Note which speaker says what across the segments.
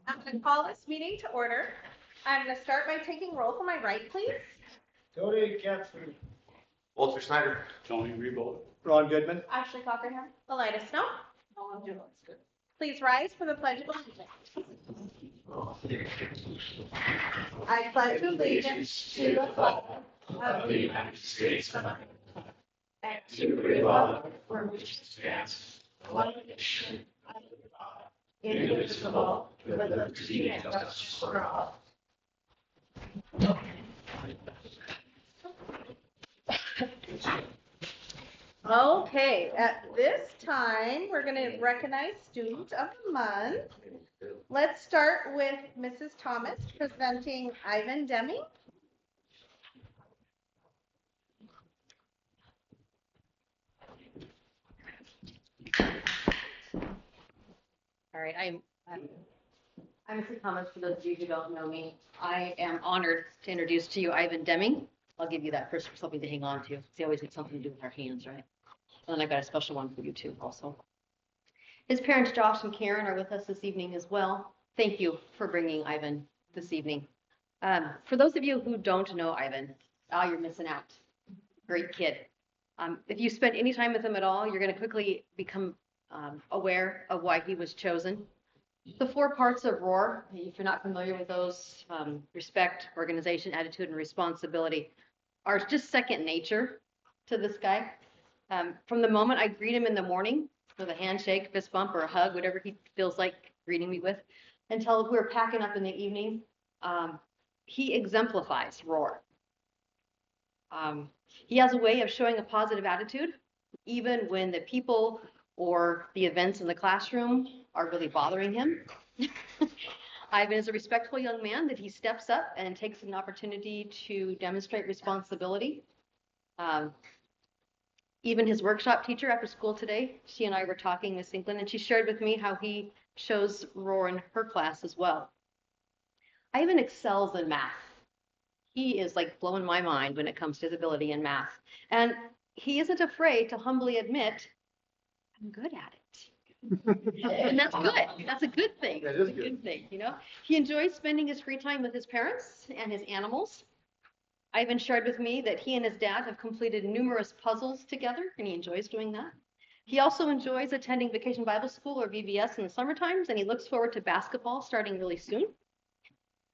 Speaker 1: I'm going to call this meeting to order. I'm going to start by taking roll to my right, please.
Speaker 2: Jody Katzman.
Speaker 3: Walter Snyder.
Speaker 4: Tony Rebold.
Speaker 2: Ron Goodman.
Speaker 1: Ashley Cockerham. Elida Snow. Please rise for the Pledge of Allegiance. I pledge allegiance to the flag of the United States of America and to the republic for which it stands, one nation, under God, indivisible, with liberty and justice for all. Okay, at this time, we're going to recognize Student of the Month. Let's start with Mrs. Thomas presenting Ivan Deming.
Speaker 5: All right, I'm Mrs. Thomas. For those of you who don't know me, I am honored to introduce to you Ivan Deming. I'll give you that first for something to hang on to. They always need something to do with our hands, right? And then I've got a special one for you too, also. His parents, Josh and Karen, are with us this evening as well. Thank you for bringing Ivan this evening. For those of you who don't know Ivan, you're missing out. Great kid. If you spend any time with him at all, you're going to quickly become aware of why he was chosen. The 4 parts of ROAR, if you're not familiar with those, respect, organization, attitude, and responsibility, are just second nature to this guy. From the moment I greet him in the morning with a handshake, fist bump, or a hug, whatever he feels like greeting me with, until we're packing up in the evening, he exemplifies ROAR. He has a way of showing a positive attitude, even when the people or the events in the classroom are really bothering him. Ivan is a respectful young man that he steps up and takes an opportunity to demonstrate responsibility. Even his workshop teacher after school today, she and I were talking, Miss England, and she shared with me how he shows ROAR in her class as well. Ivan excels in math. He is like blowing my mind when it comes to his ability in math. And he isn't afraid to humbly admit, I'm good at it. And that's good. That's a good thing.
Speaker 2: That is
Speaker 5: a good thing, you know. He enjoys spending his free time with his parents and his animals. Ivan shared with me that he and his dad have completed numerous puzzles together, and he enjoys doing that. He also enjoys attending Vacation Bible School, or VBS, in the summer times, and he looks forward to basketball starting really soon.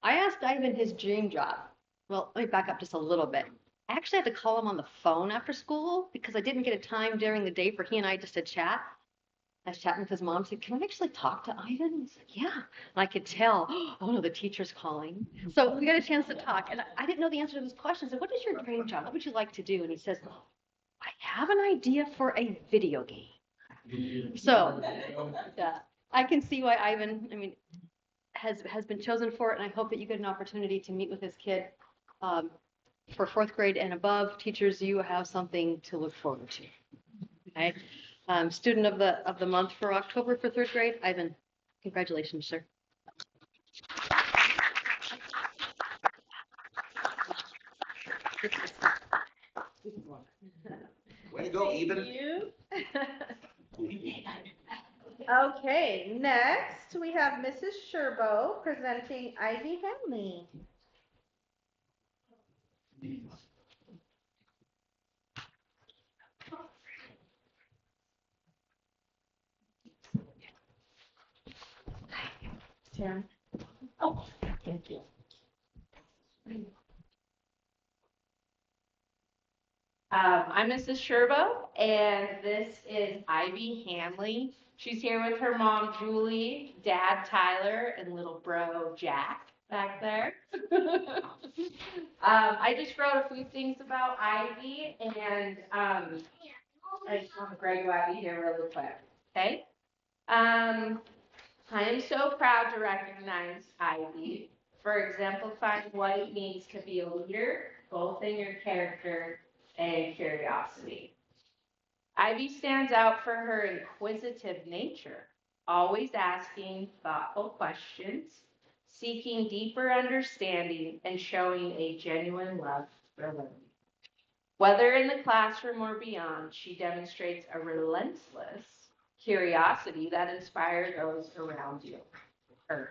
Speaker 5: I asked Ivan his dream job. Well, let me back up just a little bit. I actually had to call him on the phone after school because I didn't get a time during the day for he and I just to chat. I was chatting with his mom, said, can I actually talk to Ivan? He said, yeah. And I could tell, oh no, the teacher's calling. So we got a chance to talk. And I didn't know the answer to this question. I said, what is your dream job? What would you like to do? And he says, I have an idea for a video game. So I can see why Ivan, has been chosen for it. And I hope that you get an opportunity to meet with this kid. For 4th grade and above, teachers, you have something to look forward to. Okay. Student of the month for October for 3rd grade, Ivan. Congratulations, sir.
Speaker 3: Way to go, Even.
Speaker 1: Okay, next we have Mrs. Sherbo presenting Ivy Henley. Sharon. Oh, thank you.
Speaker 6: I'm Mrs. Sherbo, and this is Ivy Hanley. She's here with her mom, Julie, dad, Tyler, and little bro, Jack, back there. I just wrote a few things about Ivy, and I just want to brag about you here really quick, okay? I am so proud to recognize Ivy for exemplifying what it means to be a leader, both in your character and curiosity. Ivy stands out for her inquisitive nature, always asking thoughtful questions, seeking deeper understanding, and showing a genuine love for learning. Whether in the classroom or beyond, she demonstrates a relentless curiosity that inspires those around you. her.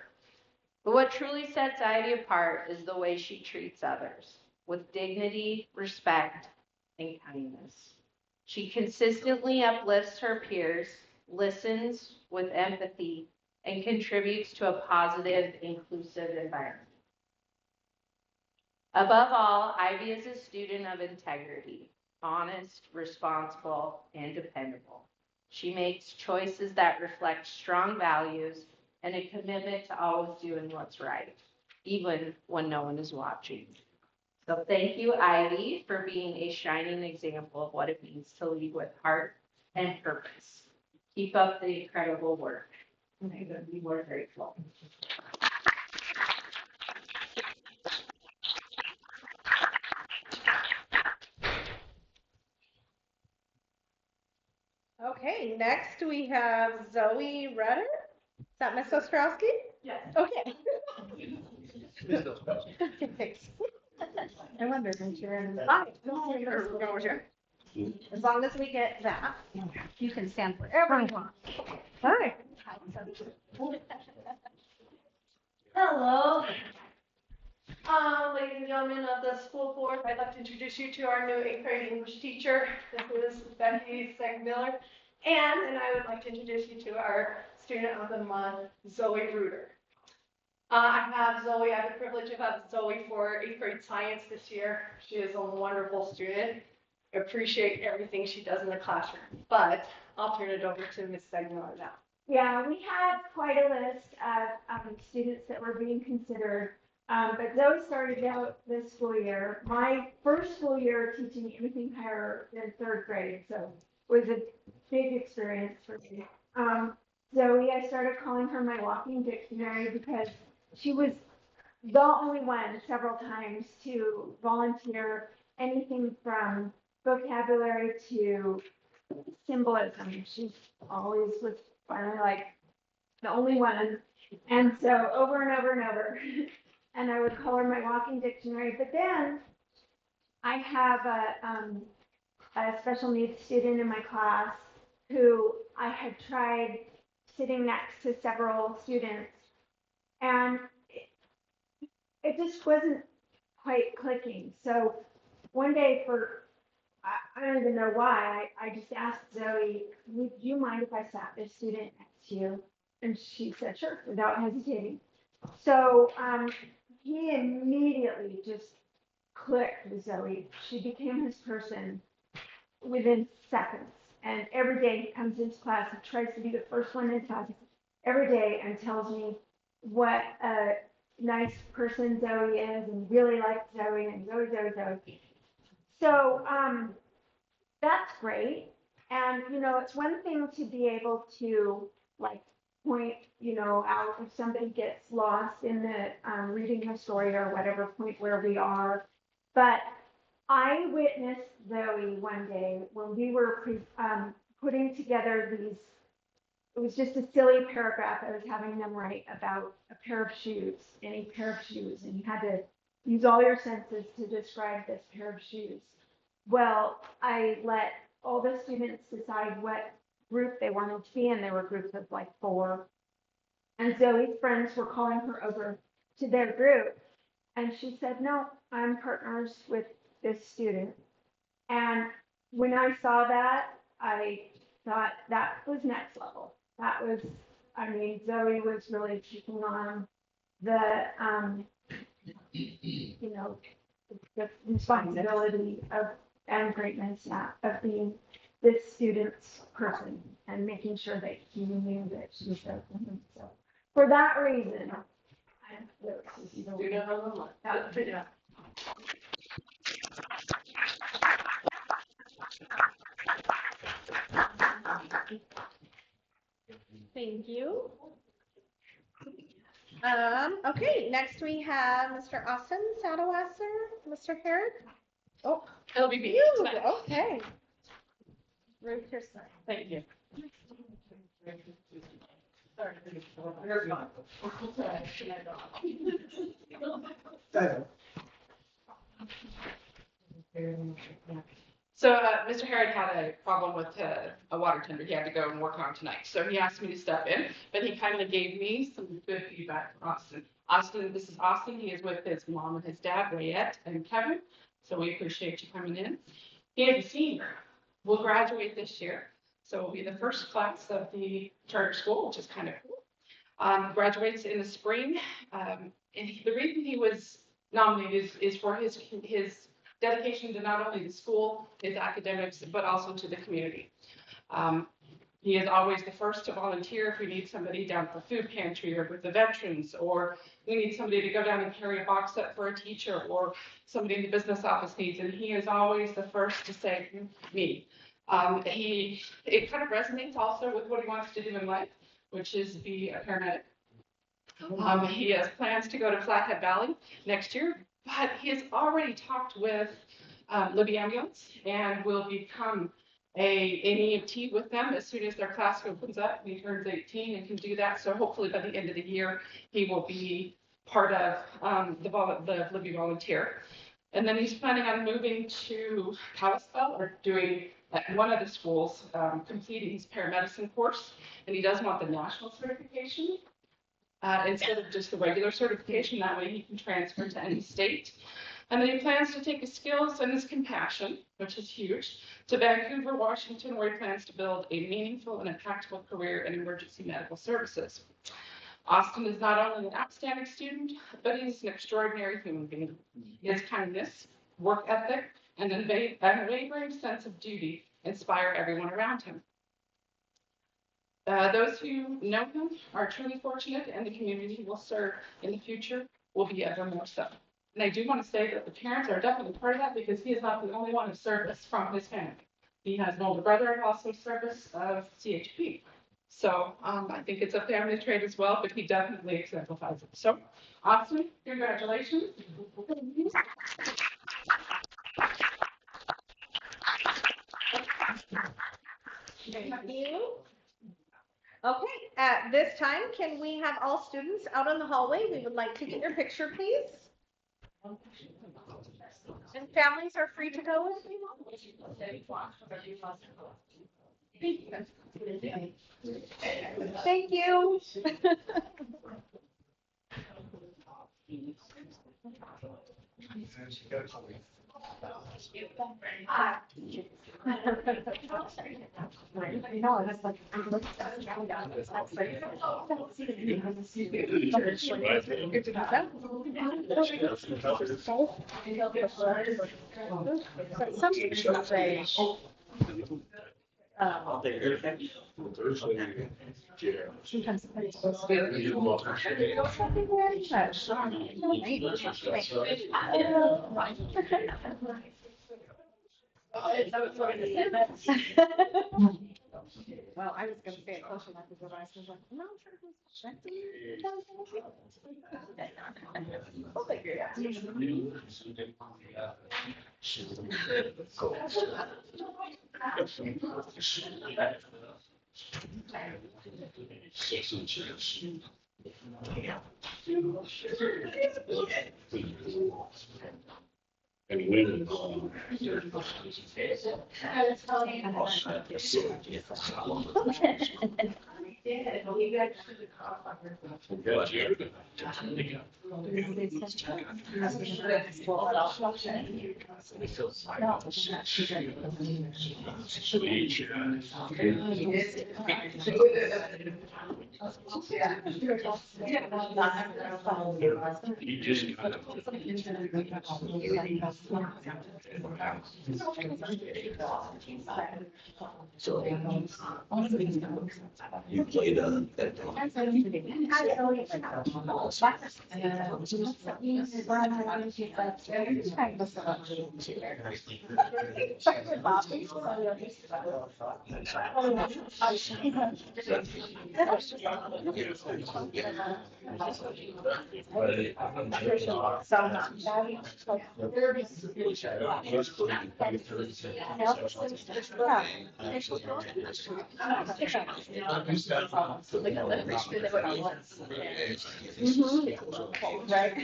Speaker 6: But what truly sets Ivy apart is the way she treats others, with dignity, respect, and kindness. She consistently uplifts her peers, listens with empathy, and contributes to a positive, inclusive environment. Above all, Ivy is a student of integrity, honest, responsible, and dependable. She makes choices that reflect strong values and a commitment to always doing what's right, even when no one is watching. So thank you, Ivy, for being a shining example of what it means to lead with heart and purpose. Keep up the incredible work. And I couldn't be more grateful.
Speaker 1: Okay, next we have Zoe Rudder. Is that Miss Ostrowski?
Speaker 6: Yes.
Speaker 1: Okay.
Speaker 2: Miss Ostrowski.
Speaker 1: Okay, thanks.
Speaker 6: I wondered when you were in the.
Speaker 1: Hi. Go over here. As long as we get that, you can stand wherever you want. Hi.
Speaker 4: Hello. Ladies and gentlemen of the school board, I'd like to introduce you to our new 8th grade English teacher. This is Becky Segmiller. And I would like to introduce you to our student of the month, Zoe Reuter. I have the privilege of having Zoe for 8th grade science this year. She is a wonderful student. I appreciate everything she does in the classroom, but I'll turn it over to Ms. Segmiller now.
Speaker 7: Yeah, we had quite a list of students that were being considered, but Zoe started out this school year. My first school year teaching anything higher than 3rd grade, so it was a big experience for me. Zoe, I started calling her my walking dictionary because she was the only one several times to volunteer anything from vocabulary to symbolism. She always was finally like the only one. And so over and over and over. And I would call her my walking dictionary. But then I have a special needs student in my class who I had tried sitting next to several students. And it just wasn't quite clicking. So one day I don't even know why, I just asked Zoe, would you mind if I sat this student next to you? And she said, sure, without hesitating. So he immediately just clicked with Zoe. She became his person within seconds. And every day he comes into class and tries to be the first one in class every day and tells me what a nice person Zoe is and really likes Zoe and Zoe. So that's great. And, it's one thing to be able to like point, out if somebody gets lost in the reading the story or whatever point where we are. But I witnessed Zoe one day when we were putting together these, it was just a silly paragraph I was having them write about a pair of shoes, any pair of shoes, and you had to use all your senses to describe this pair of shoes. Well, I let all the students decide what group they wanted to be in. There were groups of like 4. And Zoe's friends were calling her over to their group. And she said, no, I'm partners with this student. And when I saw that, I thought that was next level. That was, Zoe was really taking on the, the responsibility and greatness of being this student's person and making sure that he knew that she was there for him. So for that reason,
Speaker 1: Thank you. Okay, next we have Mr. Austin Sadowasser, Mr. Herrick. Oh,
Speaker 4: It'll be me.
Speaker 1: you, okay. Ruth, your son.
Speaker 4: Thank you.
Speaker 8: So Mr. Herod had a problem with a water tender he had to go and work on tonight. So he asked me to step in, but he kindly gave me some good feedback from Austin. Austin, this is Austin. He is with his mom and his dad, Rayette and Kevin. So we appreciate you coming in. He is a senior. Will graduate this year. So we'll be the first class of the charter school, which is kind of cool. Graduates in the spring. And the reason he was nominated is for his dedication to not only the school, his academics, but also to the community. He is always the first to volunteer if we need somebody down at the food pantry or with the veterans, or we need somebody to go down and carry a box up for a teacher, or somebody in the business office needs, and he is always the first to say, me. It kind of resonates also with what he wants to do in life, which is be a paramedic. He has plans to go to Flathead Valley next year, but he has already talked with Libby Ambulance and will become an EMT with them as soon as their class opens up. He turns 18 and can do that. So hopefully by the end of the year, he will be part of the Libby Volunteer. And then he's planning on moving to Kalispell or doing at one of the schools, completing his paramedicine course. And he does want the national certification. Instead of just the regular certification, that way he can transfer to any state. And then he plans to take his skills and his compassion, which is huge, to Vancouver, Washington, where he plans to build a meaningful and impactful career in emergency medical services. Austin is not only an outstanding student, but he's an extraordinary human being. His kindness, work ethic, and unwavering sense of duty inspire everyone around him. Those who know him are truly fortunate, and the community he will serve in the future will be ever more so. And I do want to say that the parents are definitely part of that, because he is not the only one of service from his family. He has an older brother and also service of CHP. So I think it's a family trait as well, but he definitely exemplifies it. So Austin, congratulations.
Speaker 1: Thank you. Okay, at this time, can we have all students out in the hallway? We would like to get your picture, please. And families are free to go if they want. Thank you. Some people say, sometimes it's supposed to be. Well, I was going to say it close enough because I was like, no, we'll figure it
Speaker 9: And women. You just kind of. You played that.
Speaker 1: Right.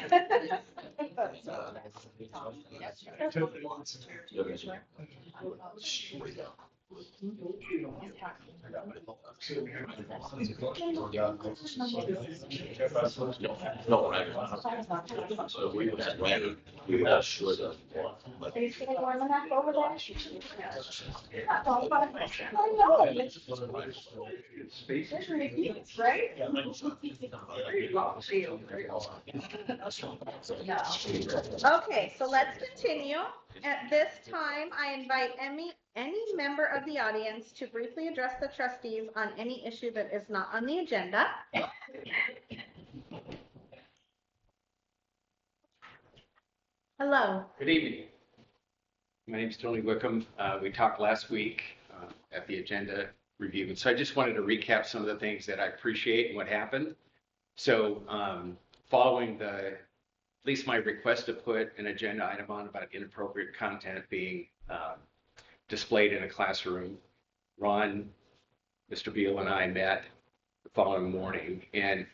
Speaker 9: No, right. So we was planning, we were sure that.
Speaker 1: Are you feeling warm enough over there? I know. Right? Okay, so let's continue. At this time, I invite any member of the audience to briefly address the trustees on any issue that is not on the agenda. Hello.
Speaker 10: Good evening. My name is Tony Wickham. We talked last week at the agenda review. And so I just wanted to recap some of the things that I appreciate and what happened. So following at least my request to put an agenda item on about inappropriate content being displayed in a classroom, Ron, Mr. Beal, and I met the following morning. And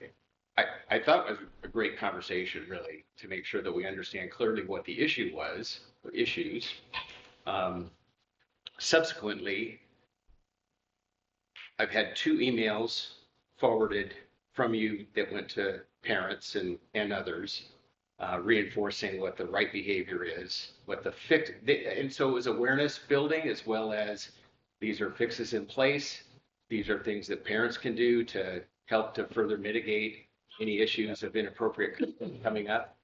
Speaker 10: I thought it was a great conversation, really, to make sure that we understand clearly what the issue was, or issues. Subsequently, I've had 2 emails forwarded from you that went to parents and others, reinforcing what the right behavior is, what the fix, and so it was awareness building as well as these are fixes in place. These are things that parents can do to help to further mitigate any issues of inappropriate coming up.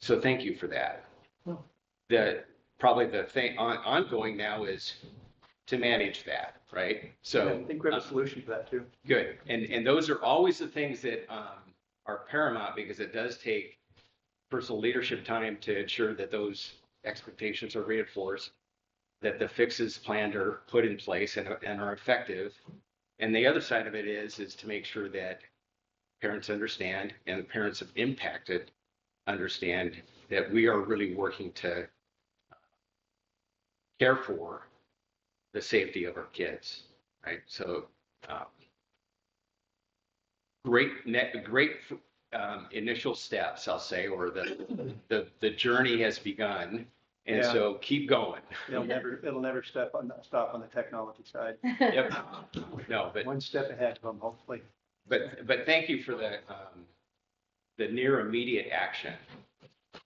Speaker 10: So thank you for that. Probably the thing ongoing now is to manage that, right? So
Speaker 2: I think we have a solution for that too.
Speaker 10: good. And those are always the things that are paramount because it does take personal leadership time to ensure that those expectations are reinforced, that the fixes planned are put in place and are effective. And the other side of it is to make sure that parents understand and the parents have impacted understand that we are really working to care for the safety of our kids, right? So great initial steps, I'll say, or the journey has begun. And
Speaker 2: Yeah.
Speaker 10: so keep going.
Speaker 2: It'll never stop on the technology side.
Speaker 10: Yep. No, but
Speaker 2: One step ahead of them, hopefully.
Speaker 10: But thank you for the near immediate action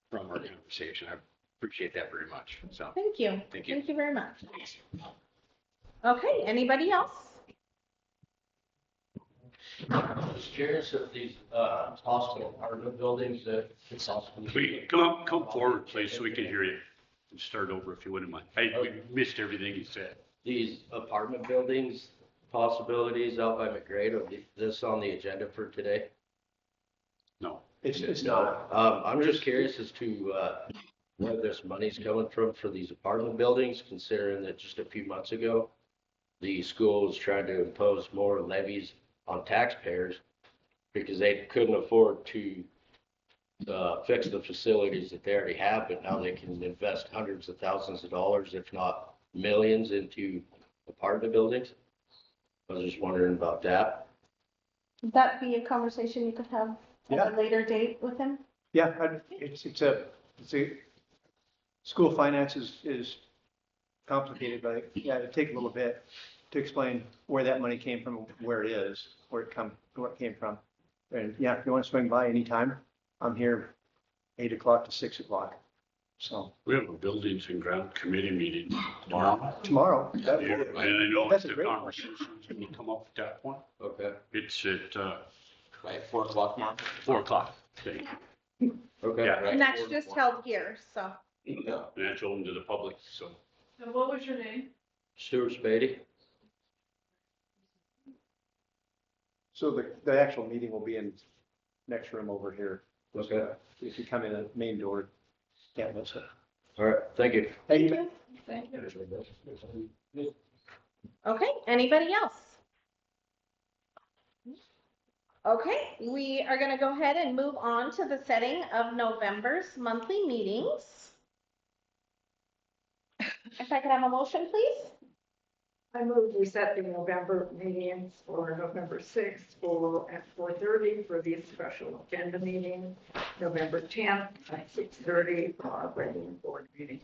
Speaker 10: from our conversation. I appreciate that very much. So
Speaker 1: Thank you.
Speaker 10: Thank you.
Speaker 1: Thank you very much. Okay, anybody else?
Speaker 9: Just curious if these hospital apartment buildings that it's possible.
Speaker 11: Please, come forward, please, so we can hear you. And start over if you wouldn't mind. We missed everything you said.
Speaker 9: These apartment buildings, possibilities out by McGrade, are this on the agenda for today?
Speaker 11: No.
Speaker 2: It's not.
Speaker 9: I'm just curious as to where this money's coming from for these apartment buildings, considering that just a few months ago, the school was trying to impose more levies on taxpayers because they couldn't afford to fix the facilities that they already have, but now they can invest hundreds of thousands of dollars, if not millions, into apartment buildings. I was just wondering about that.
Speaker 1: Would that be a conversation you could have at a later date with him?
Speaker 2: Yeah, it's a school finance is complicated, but yeah, it'd take a little bit to explain where that money came from, where it came from. And yeah, if you want to swing by anytime, I'm here 8 o'clock to 6 o'clock. So
Speaker 11: We have a buildings and ground committee meeting tomorrow.
Speaker 2: tomorrow.
Speaker 11: And I know
Speaker 2: That's
Speaker 11: it's
Speaker 2: a
Speaker 11: a
Speaker 2: great one.
Speaker 11: conversation can come up at that point.
Speaker 9: Okay.
Speaker 11: It's at
Speaker 3: Right, 4 o'clock tomorrow.
Speaker 11: 4 o'clock. Okay.
Speaker 9: Okay.
Speaker 11: Yeah.
Speaker 1: And that's just held here, so.
Speaker 3: Yeah.
Speaker 11: And that's open to the public, so.
Speaker 4: And what was your name?
Speaker 9: Stuart Spady.
Speaker 2: So the actual meeting will be in next room over here.
Speaker 9: Okay.
Speaker 2: If you come in the main door, can't miss it.
Speaker 9: All right, thank you.
Speaker 2: Hey,
Speaker 1: Thank you. Okay, anybody else? Okay, we are gonna go ahead and move on to the setting of November's monthly meetings. If I could have a motion, please?
Speaker 12: I move we set the November meetings for November 6th at 4:30 for the special agenda meeting, November 10th at 6:30 for our regular board meeting.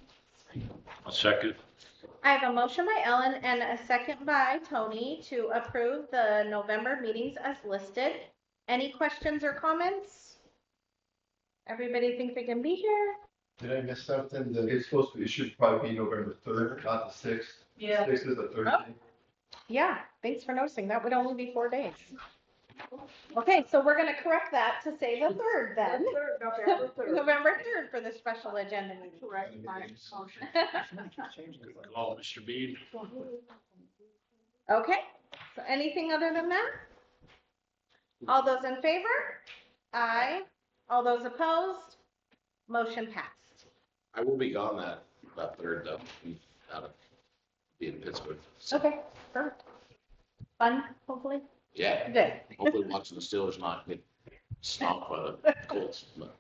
Speaker 11: A second.
Speaker 1: I have a motion by Ellen and a second by Tony to approve the November meetings as listed. Any questions or comments? Everybody think they can be here?
Speaker 13: Did I miss something? It's supposed to, it should probably be November 3rd, not the 6th.
Speaker 1: Yeah.
Speaker 13: 6th is a Thursday.
Speaker 1: Yeah, thanks for noticing. That would only be 4 days. Okay, so we're gonna correct that to say the 3rd then.
Speaker 12: November 3rd.
Speaker 1: November 3rd for the special agenda meeting.
Speaker 12: Correct my motion.
Speaker 11: Good call, Mr. Bean.
Speaker 1: Okay, so anything other than that? All those in favor? Aye. All those opposed? Motion passed.
Speaker 3: I will be gone that third though. I'm out of be in Pittsburgh. So,
Speaker 1: Okay, perfect. Fun, hopefully.
Speaker 3: yeah.
Speaker 1: Good.
Speaker 3: Hopefully watching the Steelers not get stomped by the Colts. But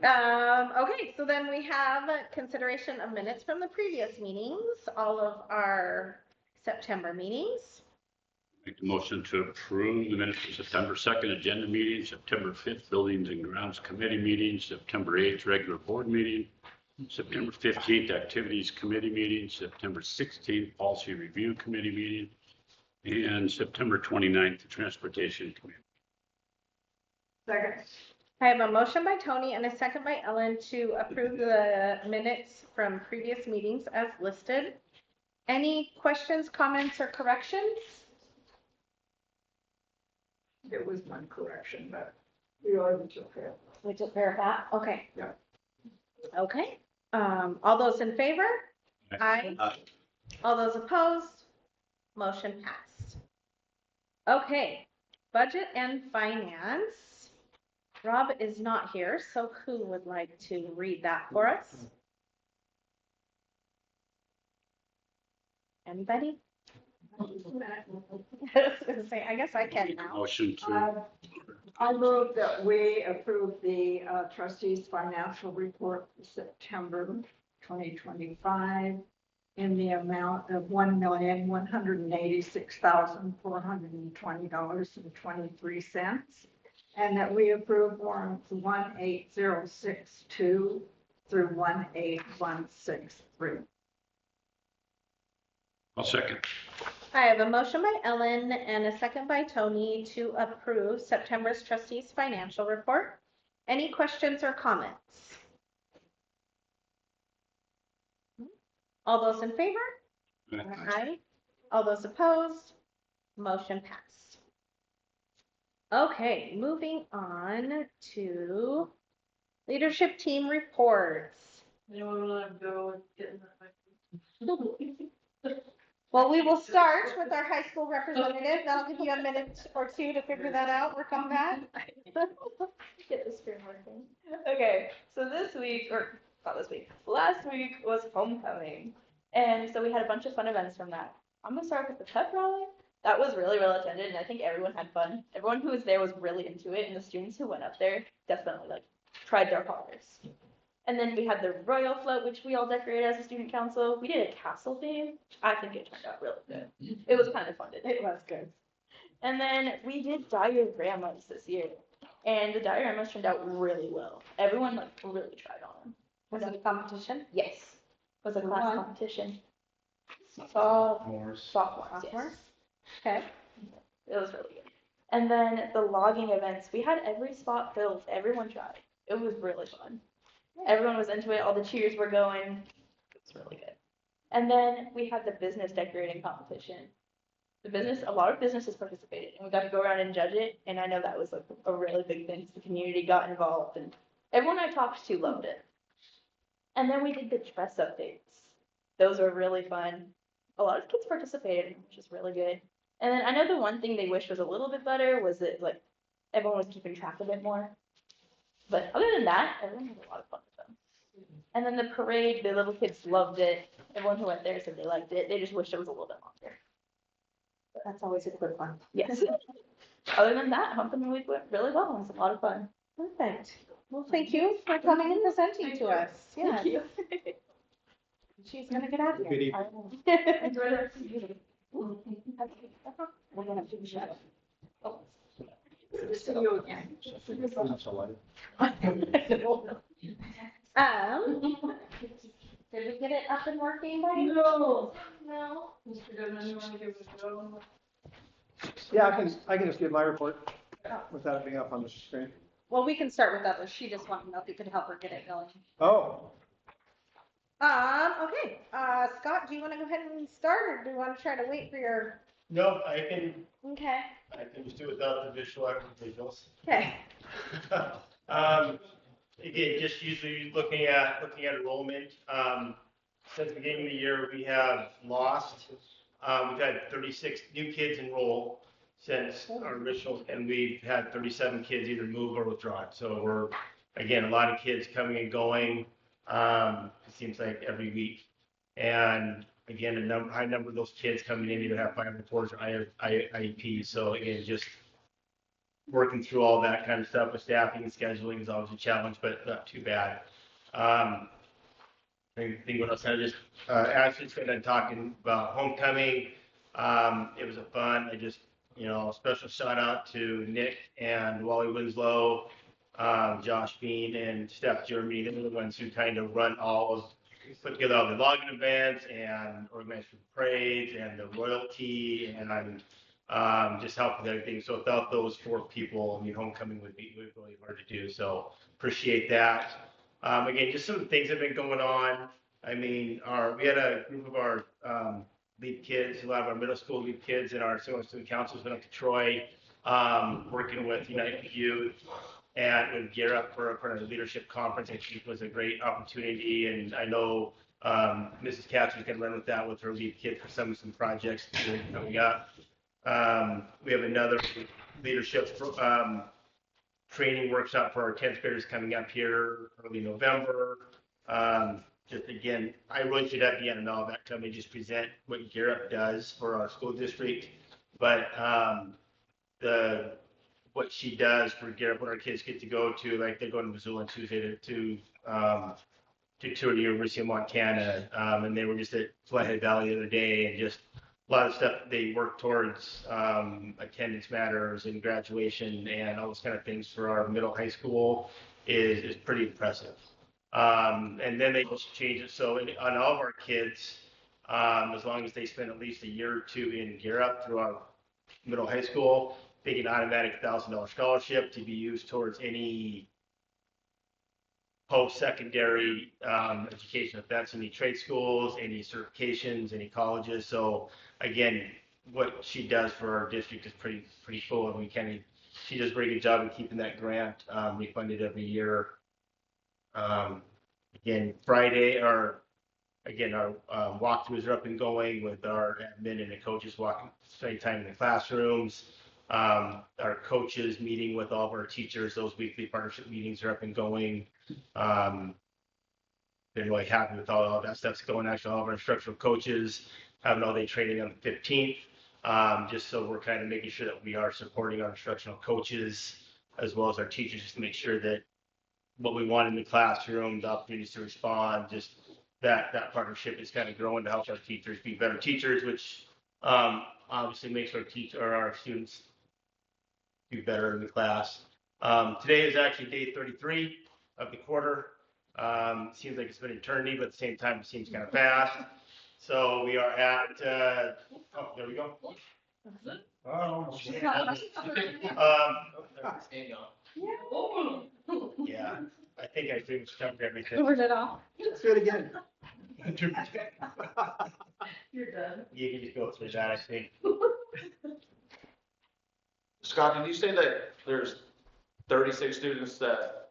Speaker 1: Okay, so then we have consideration of minutes from the previous meetings, all of our September meetings.
Speaker 11: Make the motion to approve the minutes of September 2nd agenda meeting, September 5th Buildings and Grounds Committee meeting, September 8th regular board meeting, September 15th Activities Committee meeting, September 16th Policy Review Committee meeting, and September 29th Transportation Committee.
Speaker 12: Second.
Speaker 1: I have a motion by Tony and a second by Ellen to approve the minutes from previous meetings as listed. Any questions, comments, or corrections?
Speaker 12: There was one correction, but we already took care of it.
Speaker 1: We took care of that, okay.
Speaker 12: Yeah.
Speaker 1: Okay, all those in favor? Aye. All those opposed? Motion passed. Okay, budget and finance. Rob is not here, so who would like to read that for us? Anybody? I was gonna say, I guess I can now.
Speaker 11: Motion to,
Speaker 12: I move that we approve the trustees' financial report for September 2025 in the amount of $1,186,420.23, and that we approve warrants 18062 through 18163.
Speaker 11: I'll second.
Speaker 1: I have a motion by Ellen and a second by Tony to approve September's trustees' financial report. Any questions or comments? All those in favor? Aye. All those opposed? Motion passed. Okay, moving on to leadership team reports.
Speaker 4: Anyone want to go and get in that?
Speaker 1: Well, we will start with our high school representative. That'll give you a minute or two to figure that out. We'll come back.
Speaker 14: Get the screen working. Okay, so this week, or not this week, last week was homecoming. And so we had a bunch of fun events from that. I'm gonna start with the pep rally. That was really well attended, and I think everyone had fun. Everyone who was there was really into it, and the students who went up there definitely tried their hardest. And then we had the royal float, which we all decorated as a student council. We did a castle theme. I think it turned out really good. It was kind of fun to do.
Speaker 1: It was good.
Speaker 14: And then we did dioramas this year, and the dioramas turned out really well. Everyone really tried on them.
Speaker 1: Was it a competition?
Speaker 14: Yes, it was a class competition.
Speaker 13: Sophomores.
Speaker 14: Sophomores, yes.
Speaker 1: Okay.
Speaker 14: It was really good. And then the logging events, we had every spot filled. Everyone tried. It was really fun. Everyone was into it. All the cheers were going. It was really good. And then we had the business decorating competition. A lot of businesses participated, and we got to go around and judge it. And I know that was a really big thing. The community got involved, and everyone I talked to loved it. And then we did the dress up dates. Those were really fun. A lot of kids participated, which is really good. And then I know the one thing they wish was a little bit better was that everyone was keeping track of it more. But other than that, everyone had a lot of fun with them. And then the parade, the little kids loved it. Everyone who went there said they liked it. They just wished it was a little bit longer.
Speaker 1: But that's always a good one.
Speaker 14: Yes. Other than that, homecoming week went really well. It was a lot of fun.
Speaker 1: Perfect. Well, thank you for coming and presenting to us. Yeah.
Speaker 14: Thank you.
Speaker 1: She's gonna get out of
Speaker 2: Good
Speaker 1: here.
Speaker 7: Enjoy the rest of your meeting.
Speaker 1: We're gonna have to shut.
Speaker 12: Good to see you again.
Speaker 2: That's a lot.
Speaker 1: Did we get it up and working, buddy?
Speaker 12: No.
Speaker 1: No.
Speaker 12: Mr. Goodman, you want to give us a go?
Speaker 2: Yeah, I can just give my report without it being up on the screen.
Speaker 1: Well, we can start with others. She just wanted to know if you could help her get it going.
Speaker 2: Oh,
Speaker 1: Okay, Scott, do you want to go ahead and start, or do you want to try to wait for your?
Speaker 15: No, I can
Speaker 1: Okay.
Speaker 15: just do it without the visual visuals.
Speaker 1: Okay.
Speaker 15: Again, just usually looking at enrollment. Since the beginning of the year, we have lost. We've had 36 new kids enroll since our original, and we've had 37 kids either move or withdraw. So we're, again, a lot of kids coming and going. It seems like every week. And again, high number of those kids coming in either have final reports or IEPs. So again, just working through all that kind of stuff with staffing and scheduling is always a challenge, but not too bad. I think what else I just, Ashley's been talking about homecoming. It was a fun, special shout out to Nick and Wally Winslow, Josh Bean and Steph Germany. They're the ones who kind of put together all the logging events and organized the parades and the royalty and just help with everything. So without those 4 people, homecoming would be really hard to do. So appreciate that. Again, just some of the things that have been going on. We had a group of our lead kids, a lot of our middle school lead kids and our student councils went up to Troy, working with United Youth and with Gear Up for a leadership conference. I think was a great opportunity. And I know Mrs. Katz was going to run with that with her lead kids for some projects coming up. We have another leadership training workshop for our 10th graders coming up here early November. Just again, I really should have Deanna know that company just present what Gear Up does for our school district. But what she does for Gear Up when our kids get to go to, like they're going to Missoula on Tuesday to tour the University of Montana. And they were just at Flathead Valley the other day and just a lot of stuff they work towards, attendance matters and graduation and all those kind of things for our middle high school is pretty impressive. And then they just change it. So on all of our kids, as long as they spend at least a year or 2 in Gear Up through our middle high school, they get an automatic $1,000 scholarship to be used towards any post-secondary education, if that's any trade schools, any certifications, any colleges. So again, what she does for our district is pretty cool, and she does a very good job in keeping that grant refunded every year. Again, Friday, our walkthroughs are up and going with our admin and the coaches spending time in the classrooms. Our coaches meeting with all of our teachers, those weekly partnership meetings are up and going. Been really happy with all that stuff's going. Actually, all of our instructional coaches having all day training on the 15th. Just so we're kind of making sure that we are supporting our instructional coaches as well as our teachers, just to make sure that what we want in the classroom, the opportunities to respond, just that partnership is kind of growing to help our teachers be better teachers, which obviously makes our students do better in the class. Today is actually day 33 of the quarter. Seems like it's been an eternity, but at the same time, it seems kind of fast. So we are at, there we go. Yeah, I think I pretty much covered everything.
Speaker 1: Covered it all.
Speaker 2: Let's do it again.
Speaker 12: You're done.
Speaker 15: You can just go through that, I think.
Speaker 3: Scott, did you say that there's 36 students that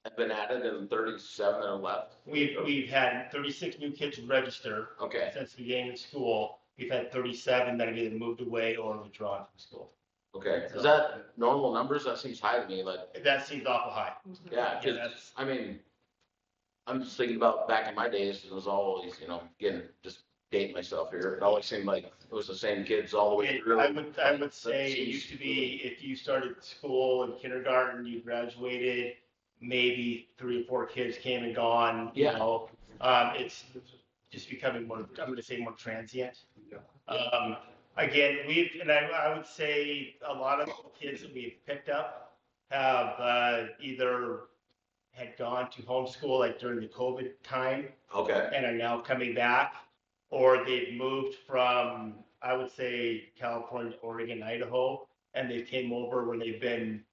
Speaker 3: have been added and 37 that are left?
Speaker 15: We've had 36 new kids register.
Speaker 3: Okay.
Speaker 15: Since the beginning of school. We've had 37 that have either moved away or withdrawn from school.
Speaker 3: Okay. Is that normal numbers? That seems high to me. Like
Speaker 15: that seems awful high.
Speaker 3: Yeah, because I'm just thinking about back in my days. It was always, again, just dating myself here. It always seemed like it was the same kids all the way through.
Speaker 15: I would say it used to be if you started school in kindergarten, you graduated, maybe 3 or 4 kids came and gone.
Speaker 3: Yeah.
Speaker 15: You know, it's just becoming more, I'm gonna say more transient. Again, I would say a lot of the kids that we've picked up have either had gone to homeschool like during the COVID time
Speaker 3: Okay.
Speaker 15: and are now coming back, or they've moved from, I would say, California, Oregon, Idaho, and they came over where they've been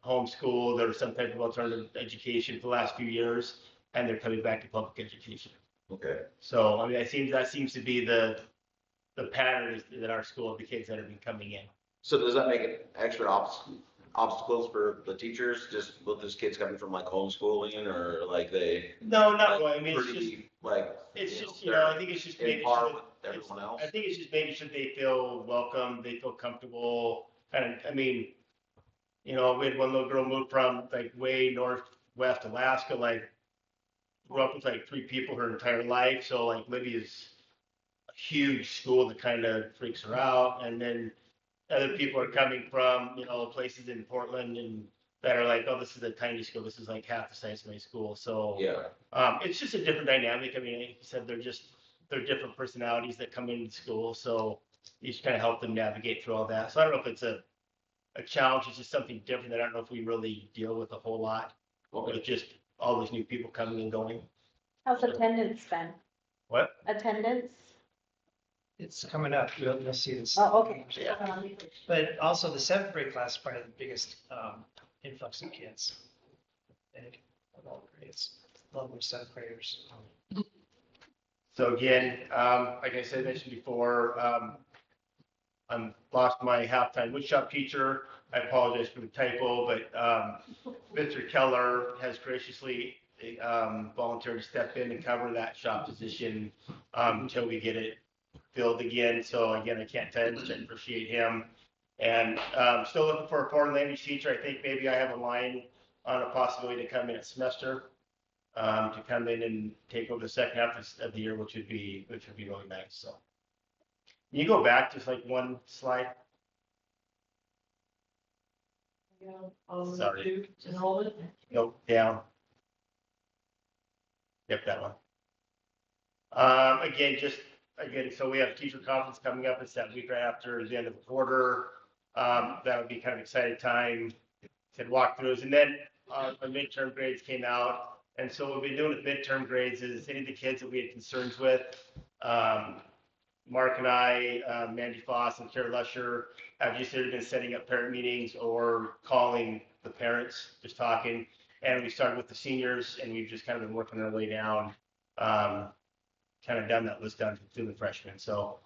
Speaker 15: homeschooled or some type of alternative education for the last few years, and they're coming back to public education.
Speaker 3: Okay.
Speaker 15: So, I mean, that seems to be the pattern is that our school, the kids that have been coming in.
Speaker 3: So does that make it extra obstacles for the teachers, just with those kids coming from like homeschooling or like they?
Speaker 15: No, not
Speaker 3: like,
Speaker 15: really. I mean, it's
Speaker 3: pretty,
Speaker 15: just,
Speaker 3: like.
Speaker 15: it's
Speaker 3: you
Speaker 15: just,
Speaker 3: know,
Speaker 15: you know, I think it's just
Speaker 3: in
Speaker 15: making
Speaker 3: par
Speaker 15: sure
Speaker 3: with
Speaker 15: that
Speaker 3: everyone else.
Speaker 15: I think it's just making sure they feel welcome, they feel comfortable. And I mean, you know, we had one little girl move from like way northwest Alaska, like grew up with like 3 people her entire life. So like Libya's a huge school that kind of freaks her out. And then other people are coming from, you know, places in Portland and that are like, oh, this is a tiny school. This is like half the size of my school. So
Speaker 3: Yeah.
Speaker 15: it's just a different dynamic. I mean, like you said, they're different personalities that come into school. So you just kind of help them navigate through all that. So I don't know if it's a challenge. It's just something different that I don't know if we really deal with a whole lot with just all those new people coming and going.
Speaker 1: How's attendance been?
Speaker 15: What?
Speaker 1: Attendance?
Speaker 16: It's coming up. You'll see this.
Speaker 1: Oh, okay.
Speaker 16: But also the 7th grade class is probably the biggest influx of kids. I think of all the grades, a lot more 7th graders.
Speaker 15: So again, like I said, mentioned before, I'm lost my halftime woodshop teacher. I apologize for the typo, but Mr. Keller has graciously volunteered to step in and cover that shop position until we get it filled again. So again, I can't tell you how much I appreciate him. And still looking for a foreign language teacher. I think maybe I have a line on a possibility to come in a semester to come in and take over the second half of the year, which would be really nice. So can you go back just like one slide? Sorry. Nope, down. Yep, that one. Again, so we have a teacher conference coming up. It's that week right after the end of the quarter. That would be kind of exciting time to walk throughs. And then our midterm grades came out. And so what we've been doing with midterm grades is any of the kids that we had concerns with, Mark and I, Mandy Foss and Kara Lusher have just either been setting up parent meetings or calling the parents, just talking. And we started with the seniors and we've just kind of been working our way down, kind of down that list down to the freshmen. So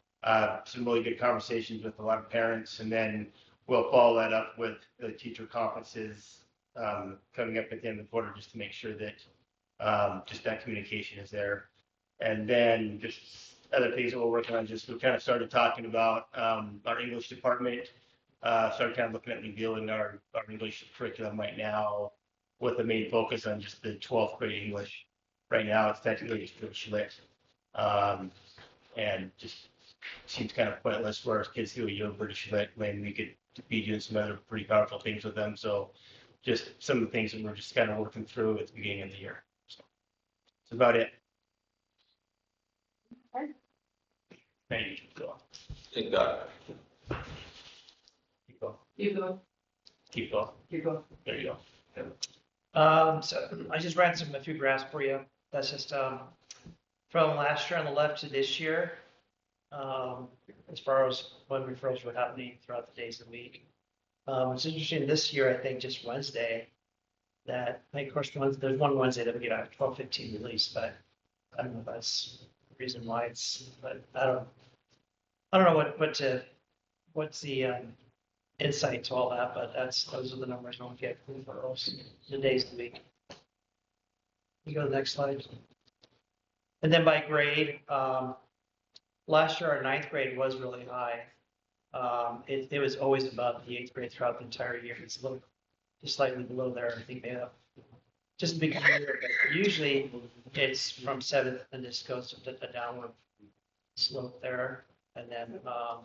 Speaker 15: some really good conversations with a lot of parents. And then we'll follow that up with the teacher conferences coming up at the end of the quarter just to make sure that just that communication is there. And then just other things that we're working on, just we kind of started talking about our English department, started kind of looking at reviewing our English curriculum right now with the main focus on just the 12th grade English. Right now, it's technically just British Lit. And just seems kind of pointless for our kids to do a year of British Lit when we could be doing some other pretty powerful things with them. So just some of the things that we're just kind of working through at the beginning of the year. So that's about it. Thank you. Go.
Speaker 3: Thank God.
Speaker 15: Keep going.
Speaker 8: You go.
Speaker 15: Keep going.
Speaker 8: You go.
Speaker 15: There you go.
Speaker 16: So I just ran a few graphs for you. That's just from last year on the left to this year, as far as when referrals were happening throughout the days of the week. It's interesting this year, I think just Wednesday, that of course there's one Wednesday that we get a 12:15 release, but I don't know if that's the reason why it's, but I don't know what's the insight to all that, but those are the numbers we get for referrals, the days of the week. You go to the next slide. And then by grade, last year our 9th grade was really high. It was always above the 8th grade throughout the entire year. It's a little, just slightly below there. I think they have just a big year, but usually it's from 7th and this goes to a downward slope there. And then, I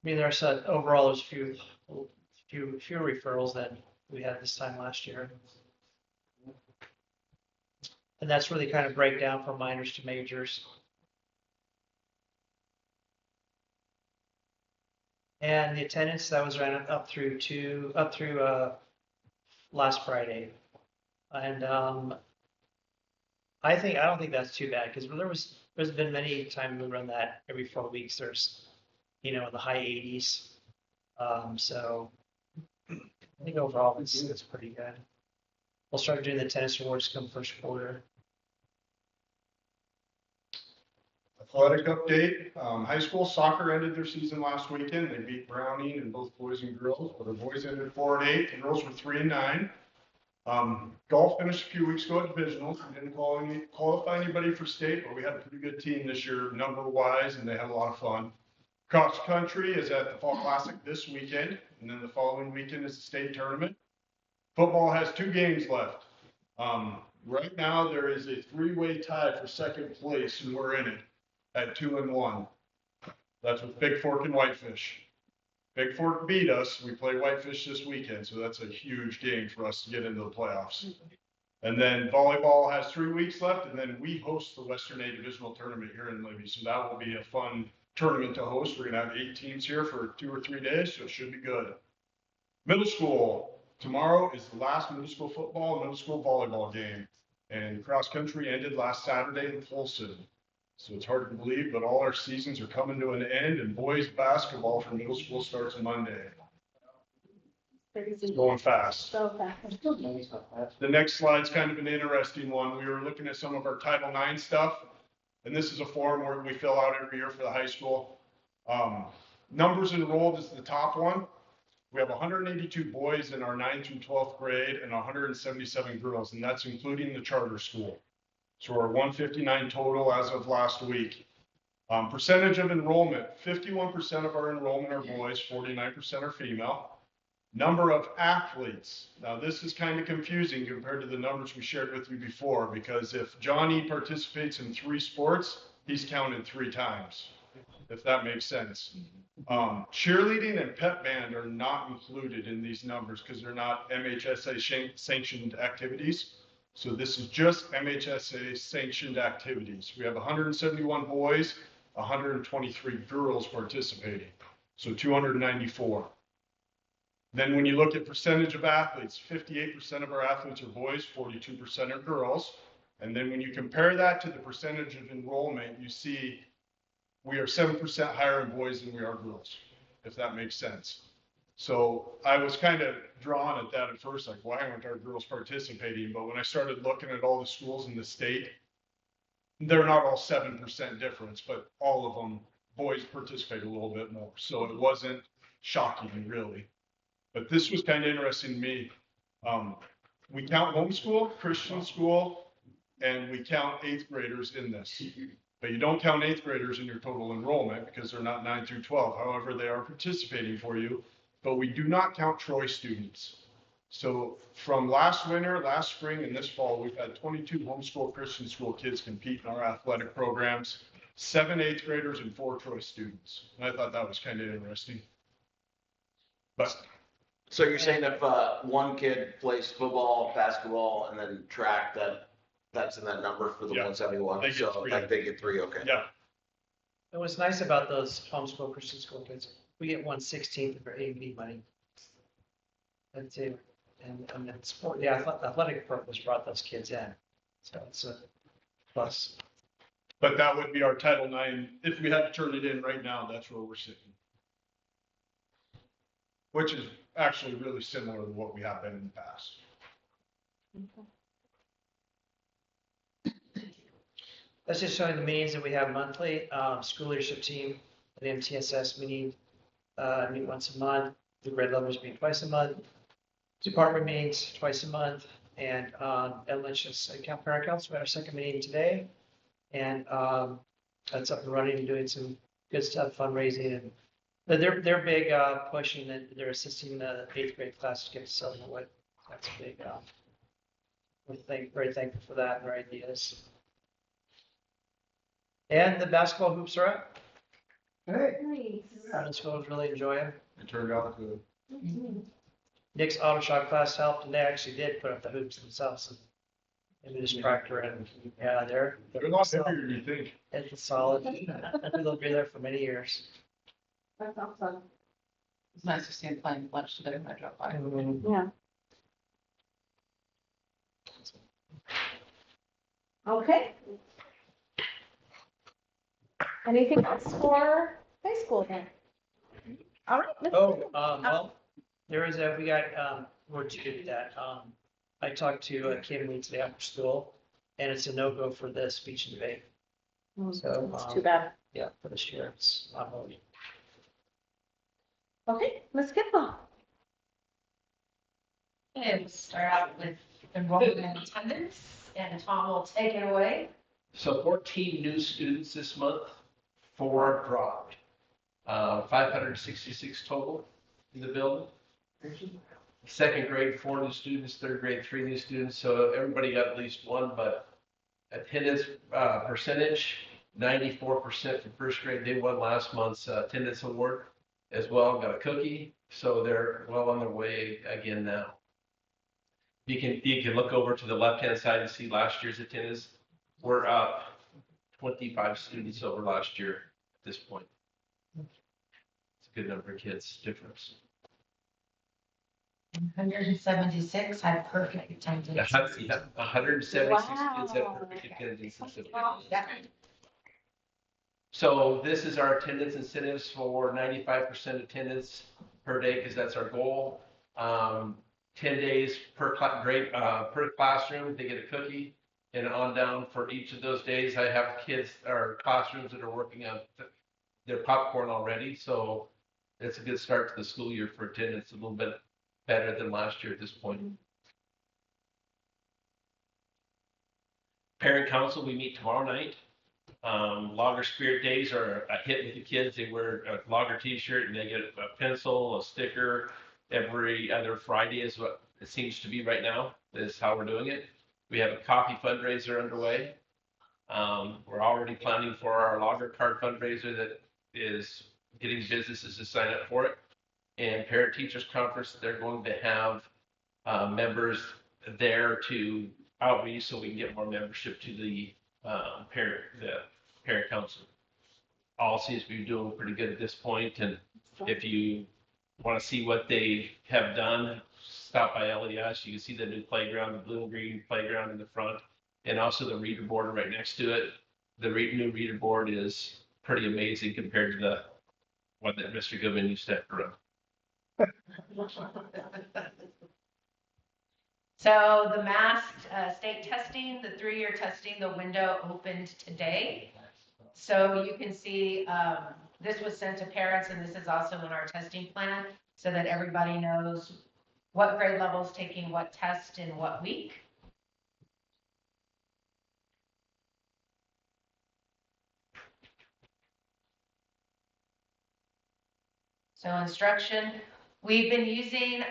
Speaker 16: mean, there's overall there's few referrals than we had this time last year. And that's where they kind of break down from minors to majors. And the attendance that was ran up through last Friday. And I don't think that's too bad because there's been many times we run that every 4 weeks. There's, in the high 80s. So I think overall it's pretty good. We'll start doing the tennis awards come first quarter.
Speaker 17: Athletic update, high school soccer ended their season last weekend. They beat Browning in both boys and girls, but the boys ended 4-8, the girls were 3-9. Golf finished a few weeks ago at divisionals. We didn't qualify anybody for state, but we had a pretty good team this year number-wise, and they had a lot of fun. Cross country is at the Fall Classic this weekend, and then the following weekend is the state tournament. Football has 2 games left. Right now, there is a 3-way tie for second place, and we're in it at 2-1. That's with Big Fork and Whitefish. Big Fork beat us. We play Whitefish this weekend, so that's a huge game for us to get into the playoffs. And then volleyball has 3 weeks left, and then we host the Western A Divisional Tournament here in Libby, so that will be a fun tournament to host. We're going to have 8 teams here for 2 or 3 days, so it should be good. Middle school. Tomorrow is the last middle school football and middle school volleyball game. And cross country ended last Saturday in Folsom. So it's hard to believe, but all our seasons are coming to an end, and boys basketball for middle school starts Monday. It's going fast.
Speaker 1: So fast.
Speaker 17: The next slide's kind of an interesting one. We were looking at some of our Title IX stuff, and this is a form where we fill out every year for the high school. Numbers enrolled is the top one. We have 182 boys in our 9th through 12th grade and 177 girls, and that's including the charter school. So we're 159 total as of last week. Percentage of enrollment, 51% of our enrollment are boys, 49% are female. Number of athletes. Now this is kind of confusing compared to the numbers we shared with you before, because if Johnny participates in 3 sports, he's counted 3 times, if that makes sense. Cheerleading and pep band are not included in these numbers because they're not MHSA sanctioned activities. So this is just MHSA sanctioned activities. We have 171 boys, 123 girls participating. So 294. Then when you look at percentage of athletes, 58% of our athletes are boys, 42% are girls. And then when you compare that to the percentage of enrollment, you see we are 7% higher in boys than we are girls, if that makes sense. So I was kind of drawn at that at first, like, why aren't our girls participating? But when I started looking at all the schools in the state, they're not all 7% difference, but all of them, boys participate a little bit more. So it wasn't shocking, really. But this was kind of interesting to me. We count homeschool, Christian school, and we count 8th graders in this. But you don't count 8th graders in your total enrollment because they're not 9 through 12. However, they are participating for you. But we do not count Troy students. So from last winter, last spring, and this fall, we've had 22 homeschool Christian school kids compete in our athletic programs, 7 8th graders and 4 Troy students. And I thought that was kind of interesting. But
Speaker 3: So you're saying if one kid plays football, basketball, and then track, that's in that number for the 171?
Speaker 17: They get
Speaker 3: So
Speaker 17: 3.
Speaker 3: like they get 3, okay.
Speaker 17: Yeah.
Speaker 16: And what's nice about those homeschool Christian school kids, we get 1/16 of our A&B money. That's it. And then sport, the athletic purpose brought those kids in. So it's a plus.
Speaker 17: But that would be our Title IX. If we had to turn it in right now, that's where we're sitting. Which is actually really similar to what we have been in the past.
Speaker 16: That's just showing the meetings that we have monthly. School leadership team, the MTSS meeting, meet once a month. The grade levels meet twice a month. Department meetings twice a month. And at Lynch's Parent Council, we had our second meeting today. And that's up and running and doing some good stuff, fundraising. And they're big pushing that they're assisting the 8th grade class to get to Southern Wood. That's big. We're very thankful for that and their ideas. And the basketball hoops are up.
Speaker 12: Hey.
Speaker 16: The schools really enjoy them.
Speaker 17: It turned out good.
Speaker 16: Nick's auto shot class helped, and they actually did put up the hoops themselves. And maybe just Proctor and, yeah, they're
Speaker 17: They're a lot heavier than you think.
Speaker 16: it's solid. They'll be there for many years.
Speaker 8: That's awesome. It's nice to see him playing lunch today when I drove by.
Speaker 1: Yeah. Okay. Anything else for high school then? All right. Mr.
Speaker 16: Oh,
Speaker 1: Gibbons.
Speaker 16: well, we got, word to do that. I talked to Kim Lee today after school, and it's a no-go for the speech and debate. So.
Speaker 1: It's too bad.
Speaker 16: Yeah, for this year, it's not really.
Speaker 1: Okay, Ms. Kimball.
Speaker 6: Okay, we'll start out with enrollment and attendance, and Tom will take it away.
Speaker 9: So 14 new students this month, 4 dropped. 566 total in the building. Second grade, 4 new students, third grade, 3 new students. So everybody got at least one, but attendance percentage, 94% for first grade. They won last month's attendance award as well, got a cookie. So they're well on their way again now. You can look over to the left-hand side and see last year's attendance. We're up 25 students over last year at this point. It's a good number of kids difference.
Speaker 6: 176 had perfect attendance.
Speaker 9: 176
Speaker 6: Wow.
Speaker 9: kids had perfect attendance.
Speaker 6: Yeah.
Speaker 9: So this is our attendance incentives for 95% attendance per day, because that's our goal. 10 days per grade, per classroom, they get a cookie. And on down for each of those days, I have kids or classrooms that are working on their popcorn already. So it's a good start to the school year for attendance, a little bit better than last year at this point. Parent council, we meet tomorrow night. Logger Spirit Days are a hit with the kids. They wear a Logger t-shirt and they get a pencil, a sticker every other Friday is what it seems to be right now, is how we're doing it. We have a coffee fundraiser underway. We're already planning for our Logger card fundraiser that is getting businesses to sign up for it. And Parent Teachers Conference, they're going to have members there to outreach so we can get more membership to the parent council. All seems to be doing pretty good at this point, and if you want to see what they have done, stop by LES. You can see the new playground, the blue and green playground in the front, and also the reader board right next to it. The new reader board is pretty amazing compared to the one that Mr. Goodman used to have to run.
Speaker 6: So the masked state testing, the 3-year testing, the window opened today. So you can see this was sent to parents, and this is also in our testing plan so that everybody knows what grade level is taking what test in what week. So instruction, we've been using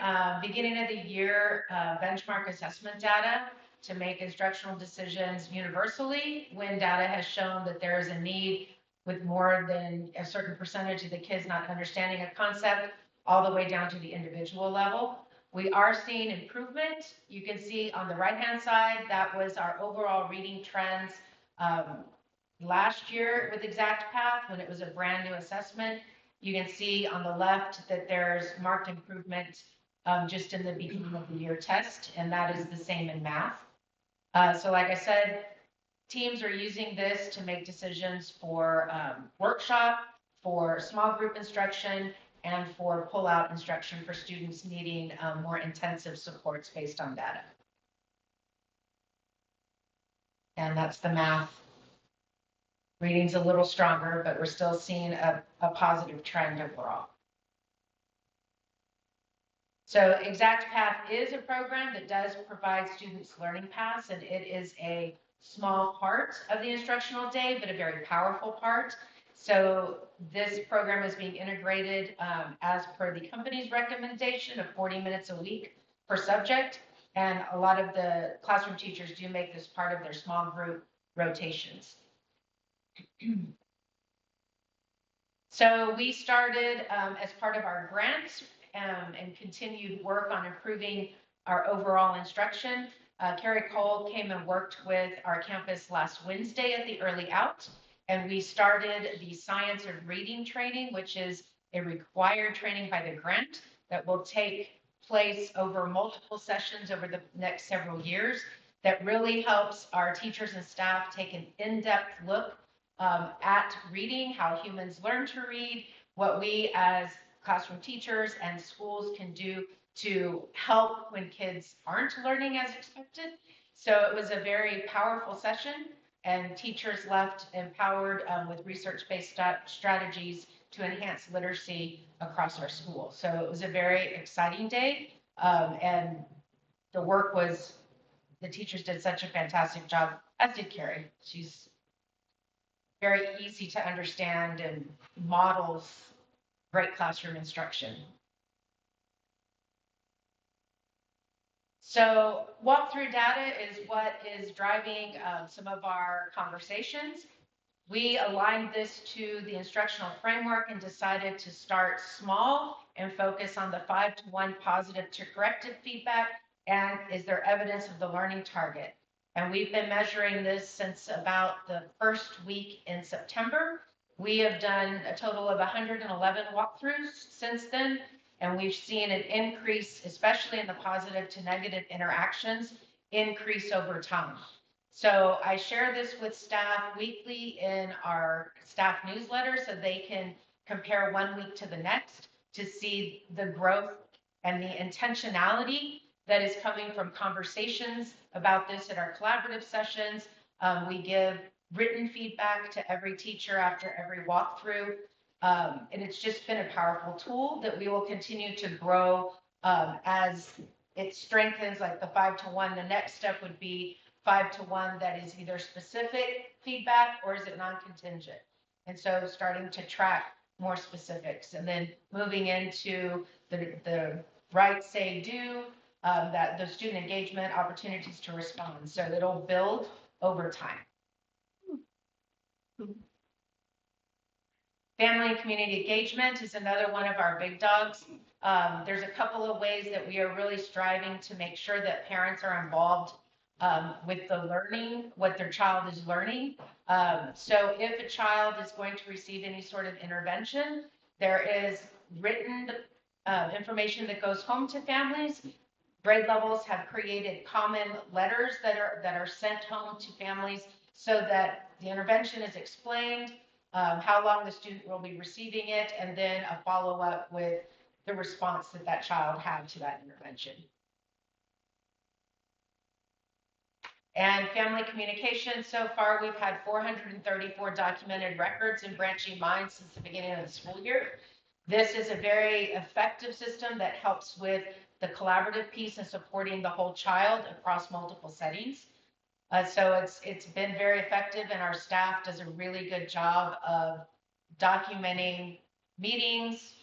Speaker 6: beginning of the year benchmark assessment data to make instructional decisions universally when data has shown that there is a need with more than a certain percentage of the kids not understanding a concept all the way down to the individual level. We are seeing improvement. You can see on the right-hand side, that was our overall reading trends last year with ExactPath when it was a brand new assessment. You can see on the left that there's marked improvement just in the beginning of the year test, and that is the same in math. So like I said, teams are using this to make decisions for workshop, for small group instruction, and for pull-out instruction for students needing more intensive supports based on data. And that's the math. Reading's a little stronger, but we're still seeing a positive trend overall. So ExactPath is a program that does provide students learning paths, and it is a small part of the instructional day, but a very powerful part. So this program is being integrated as per the company's recommendation of 40 minutes a week per subject. And a lot of the classroom teachers do make this part of their small group rotations. So we started as part of our grants and continued work on improving our overall instruction. Carrie Cole came and worked with our campus last Wednesday at the Early Out, and we started the Science of Reading training, which is a required training by the grant that will take place over multiple sessions over the next several years that really helps our teachers and staff take an in-depth look at reading, how humans learn to read, what we as classroom teachers and schools can do to help when kids aren't learning as expected. So it was a very powerful session, and teachers left empowered with research-based strategies to enhance literacy across our school. So it was a very exciting day, and the teachers did such a fantastic job, as did Carrie. She's very easy to understand and models great classroom instruction. So walkthrough data is what is driving some of our conversations. We aligned this to the instructional framework and decided to start small and focus on the 5-to-1 positive to corrective feedback and is there evidence of the learning target. And we've been measuring this since about the first week in September. We have done a total of 111 walkthroughs since then, and we've seen an increase, especially in the positive to negative interactions, increase over time. So I share this with staff weekly in our staff newsletter so they can compare 1 week to the next to see the growth and the intentionality that is coming from conversations about this at our collaborative sessions. We give written feedback to every teacher after every walkthrough. And it's just been a powerful tool that we will continue to grow as it strengthens, like the 5-to-1. The next step would be 5-to-1 that is either specific feedback or is it non-contingent. And so starting to track more specifics and then moving into the right, say, do, that the student engagement opportunities to respond. So it'll build over time. Family and community engagement is another one of our big dogs. There's a couple of ways that we are really striving to make sure that parents are involved with the learning, what their child is learning. So if a child is going to receive any sort of intervention, there is written information that goes home to families. Grade levels have created common letters that are sent home to families so that the intervention is explained, how long the student will be receiving it, and then a follow-up with the response that that child had to that intervention. And family communication, so far we've had 434 documented records in Branching Minds since the beginning of the school year. This is a very effective system that helps with the collaborative piece and supporting the whole child across multiple settings. So it's been very effective, and our staff does a really good job of documenting meetings,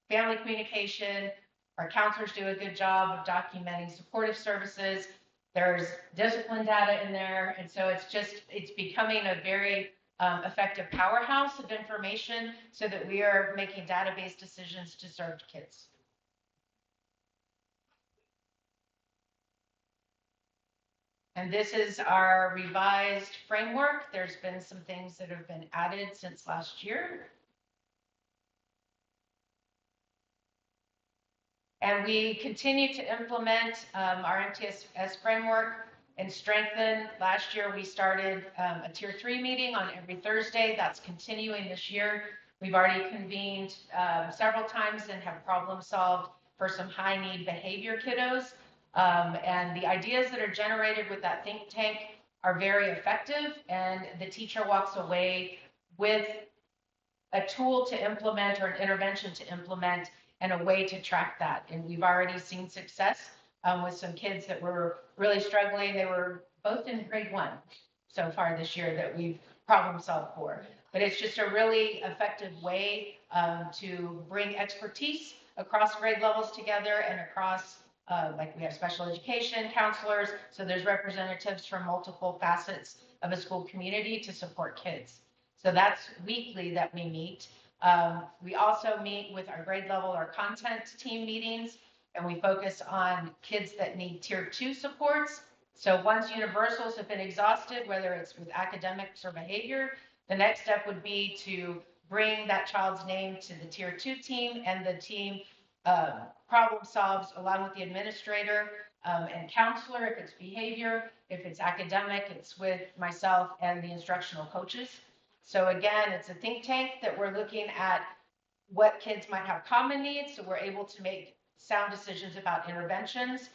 Speaker 6: family communication. Our counselors do a good job of documenting supportive services. There's discipline data in there, and so it's becoming a very effective powerhouse of information so that we are making database decisions to serve kids. And this is our revised framework. There's been some things that have been added since last year. And we continue to implement our MTSS framework and strengthen. Last year, we started a Tier 3 meeting on every Thursday. That's continuing this year. We've already convened several times and have problem solved for some high need behavior kiddos. And the ideas that are generated with that think tank are very effective, and the teacher walks away with a tool to implement or an intervention to implement and a way to track that. And we've already seen success with some kids that were really struggling. They were both in grade 1 so far this year that we've problem solved for. But it's just a really effective way to bring expertise across grade levels together and across like we have special education counselors, so there's representatives from multiple facets of a school community to support kids. So that's weekly that we meet. We also meet with our grade level, our content team meetings, and we focus on kids that need Tier 2 supports
Speaker 18: So once universals have been exhausted, whether it's with academics or behavior, the next step would be to bring that child's name to the tier 2 team, and the team problem solves along with the administrator and counselor if it's behavior. If it's academic, it's with myself and the instructional coaches. So again, it's a think tank that we're looking at what kids might have common needs, so we're able to make sound decisions about interventions,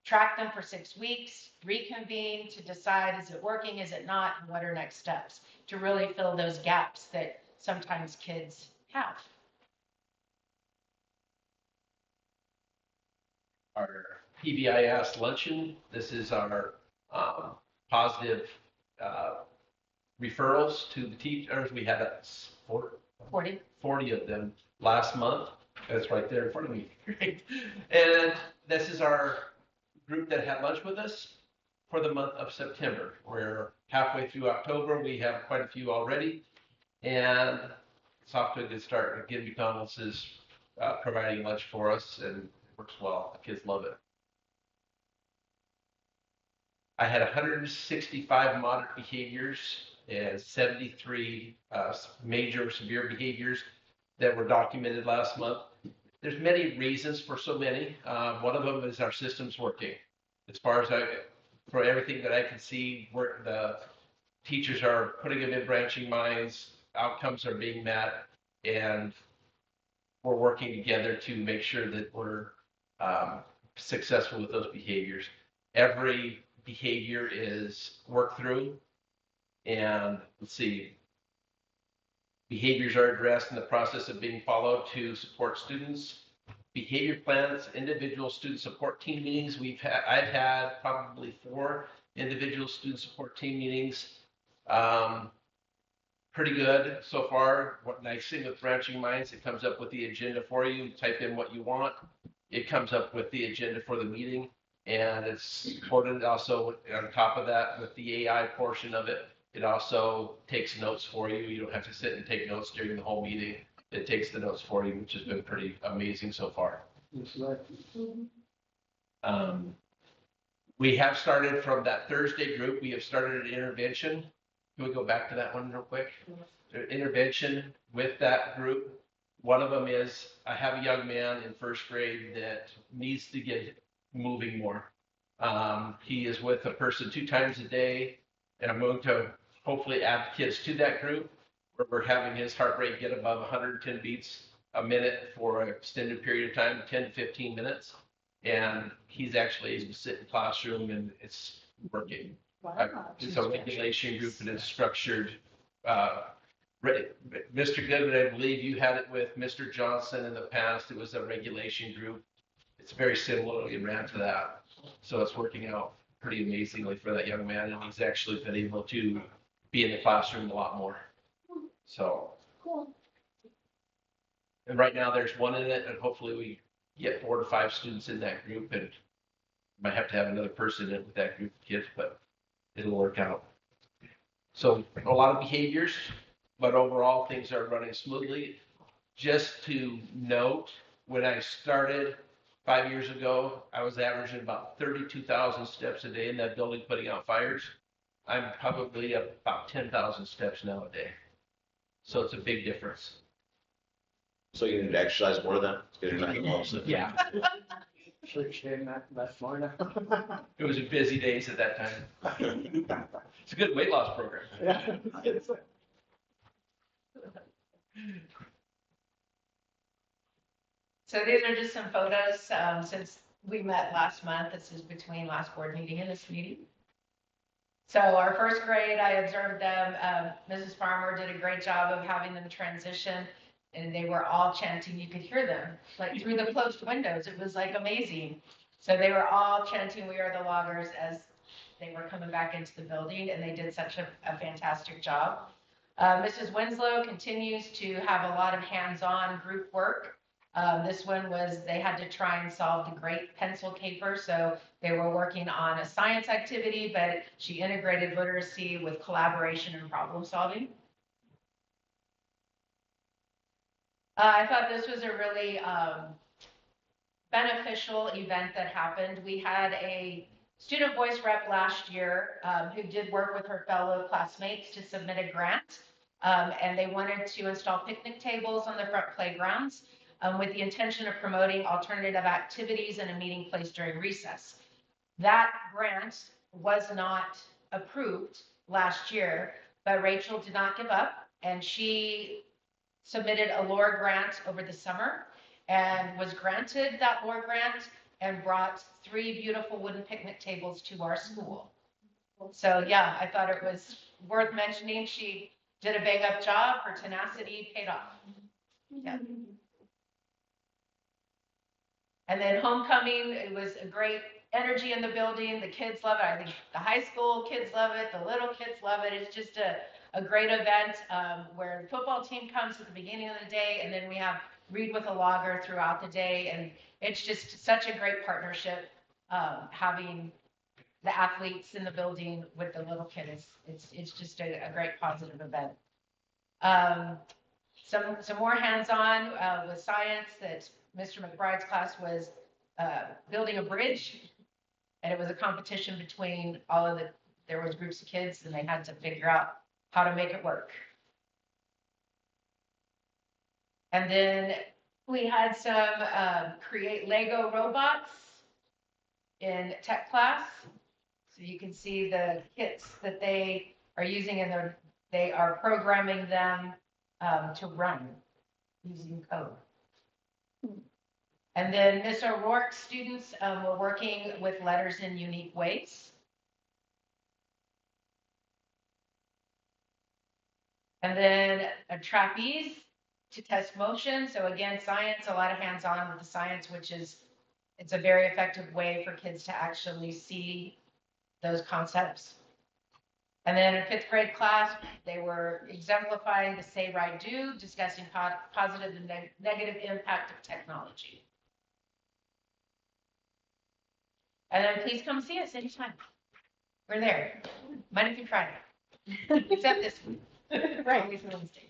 Speaker 18: track them for 6 weeks, reconvene to decide, is it working, is it not, and what are next steps to really fill those gaps that sometimes kids have.
Speaker 9: Our PBIS luncheon, this is our positive referrals to the teachers. We had 40 of them last month. That's right there in front of me. And this is our group that had lunch with us for the month of September. We're halfway through October. We have quite a few already, and it's off to a good start. Again, McDonald's is providing lunch for us, and it works well. The kids love it. I had 165 moderate behaviors and 73 major severe behaviors that were documented last month. There's many reasons for so many. One of them is our system's working. As far as for everything that I can see, the teachers are putting them in branching minds, outcomes are being met, and we're working together to make sure that we're successful with those behaviors. Every behavior is worked through, and let's see, behaviors are addressed in the process of being followed to support students. Behavior plans, individual student support team meetings. I've had probably 4 individual student support team meetings. Pretty good so far. What nice thing with Branching Minds, it comes up with the agenda for you. You type in what you want. It comes up with the agenda for the meeting, and it's supported also on top of that with the AI portion of it. It also takes notes for you. You don't have to sit and take notes during the whole meeting. It takes the notes for you, which has been pretty amazing so far. We have started from that Thursday group. We have started an intervention. Can we go back to that one real quick? Intervention with that group. One of them is, I have a young man in 1st grade that needs to get moving more. He is with a person 2 times a day, and I'm going to hopefully add kids to that group where we're having his heart rate get above 110 beats a minute for an extended period of time, 10 to 15 minutes. And he's actually able to sit in the classroom, and it's working. It's a regulation group, and it's structured. Mr. Goodman, I believe you had it with Mr. Johnson in the past. It was a regulation group. It's very similar. We ran to that. So it's working out pretty amazingly for that young man, and he's actually been able to be in the classroom a lot more. So
Speaker 18: cool.
Speaker 9: And right now there's 1 in it, and hopefully we get 4 to 5 students in that group, and might have to have another person in with that group of kids, but it'll work out. So a lot of behaviors, but overall things are running smoothly. Just to note, when I started 5 years ago, I was averaging about 32,000 steps a day in that building putting out fires. I'm probably up about 10,000 steps now a day. So it's a big difference.
Speaker 3: So you need to exercise more then?
Speaker 9: Yeah. It was a busy days at that time. It's a good weight loss program.
Speaker 2: Yeah.
Speaker 18: So these are just some photos since we met last month. This is between last board meeting and this meeting. So our 1st grade, I observed them. Mrs. Farmer did a great job of having them transition, and they were all chanting. You could hear them like through the closed windows. It was like amazing. So they were all chanting, "We are the loggers," as they were coming back into the building, and they did such a fantastic job. Mrs. Winslow continues to have a lot of hands-on group work. This one was, they had to try and solve the Great Pencil Caper, so they were working on a science activity, but she integrated literacy with collaboration and problem solving. I thought this was a really beneficial event that happened. We had a student voice rep last year, who did work with her fellow classmates to submit a grant. And they wanted to install picnic tables on the front playgrounds with the intention of promoting alternative activities and a meeting place during recess. That grant was not approved last year, but Rachel did not give up, and she submitted a LORA grant over the summer and was granted that LORA grant and brought 3 beautiful wooden picnic tables to our school. So yeah, I thought it was worth mentioning. She did a bang up job. Her tenacity paid off. Yeah. And then homecoming, it was a great energy in the building. The kids love it. I think the high school kids love it. The little kids love it. It's just a great event where the football team comes at the beginning of the day, and then we have Read with a Logger throughout the day. And it's just such a great partnership having the athletes in the building with the little kids. It's just a great positive event. Some more hands-on with science, that Mr. McBride's class was building a bridge, and it was a competition between there was groups of kids, and they had to figure out how to make it work. And then we had some create Lego robots in tech class. So you can see the kits that they are using, and they are programming them to run using code. And then Miss O'Rourke's students were working with letters in unique ways. And then a trapeze to test motion. So again, science, a lot of hands-on with the science, it's a very effective way for kids to actually see those concepts. And then in 5th grade class, they were exemplifying the Say, Write, Do, discussing positive and negative impact of technology. And then please come see us anytime. We're there, Monday through Friday, except this week.
Speaker 1: Right.
Speaker 18: Always Wednesday.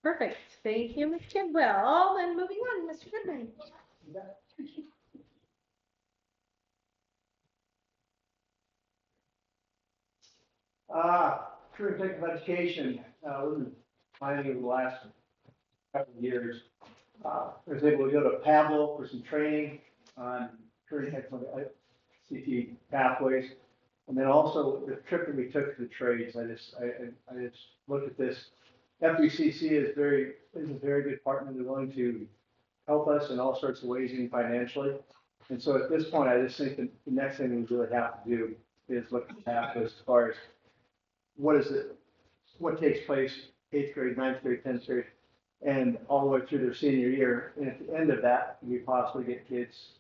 Speaker 1: Perfect. Thank you, Ms. Kidwell. And moving on, Mr. Goodman.
Speaker 2: Career Technical Education, we've been planning over the last couple of years. I was able to go to Pablo for some training on career technical CT pathways. And then also the trip that we took to the trades, I just looked at this. FECC is a very good partner. They're willing to help us in all sorts of ways, even financially. And so at this point, I just think that the next thing we really have to do is look at pathways as far as what takes place 8th grade, 9th grade, 10th grade, and all the way through their senior year. And at the end of that, we possibly get kids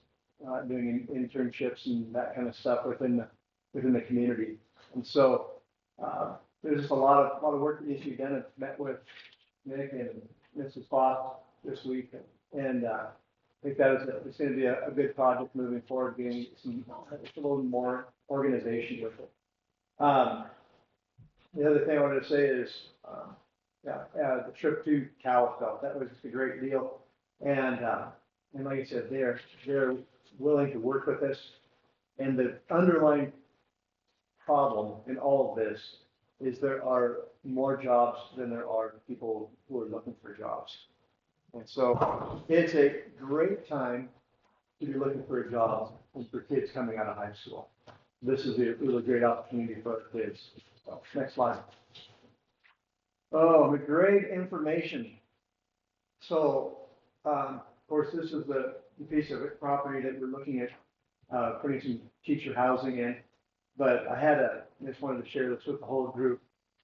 Speaker 2: doing internships and that kind of stuff within the community. And so there's just a lot of work that needs to be done. I've met with Nick and Mrs. Foss this week, and I think it's going to be a good project moving forward, getting a little more organization with it. The other thing I wanted to say is, the trip to Kalispell, that was just a great deal. And like I said, they're willing to work with us. And the underlying problem in all of this is there are more jobs than there are people who are looking for jobs. And so it's a great time to be looking for a job and for kids coming out of high school. This is a really great opportunity for our kids. So, next slide. Oh, the great information. So, of course, this is the piece of property that we're looking at putting some teacher housing in. But just wanted to share this with the whole group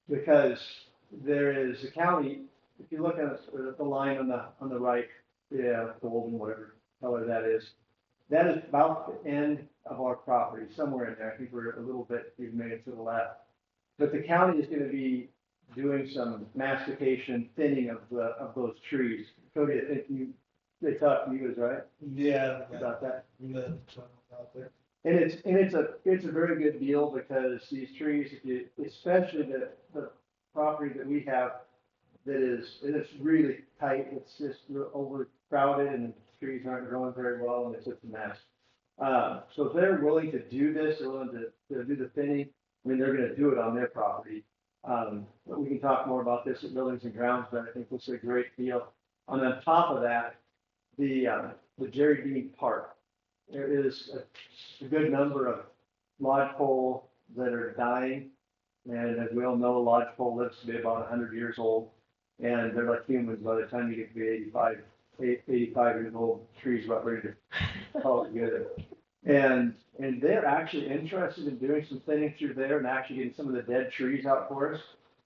Speaker 2: because there is a county. If you look at the line on the right, golden, whatever color that is about the end of our property, somewhere in there. I think we've made it to the left. But the county is going to be doing some mastication, thinning of those trees. Cody, I think they talked to you, right?
Speaker 19: Yeah.
Speaker 2: About that.
Speaker 19: Out there.
Speaker 2: And it's a very good deal because these trees, especially the property that we have, it's really tight. It's just overcrowded, and the trees aren't growing very well, and it's just a mess. So if they're willing to do this, they're willing to do the thinning, I mean, they're gonna do it on their property. But we can talk more about this at Buildings and Grounds, but I think this is a great deal. And on top of that, the Jerry Dean Park. There is a good number of lodgepole that are dying. And as we all know, lodgepole lives to be about 100 years old. And they're like humans, by the time you get to be 85 years old, trees about ready to fall together. And they're actually interested in doing some thinning through there and actually getting some of the dead trees out for us.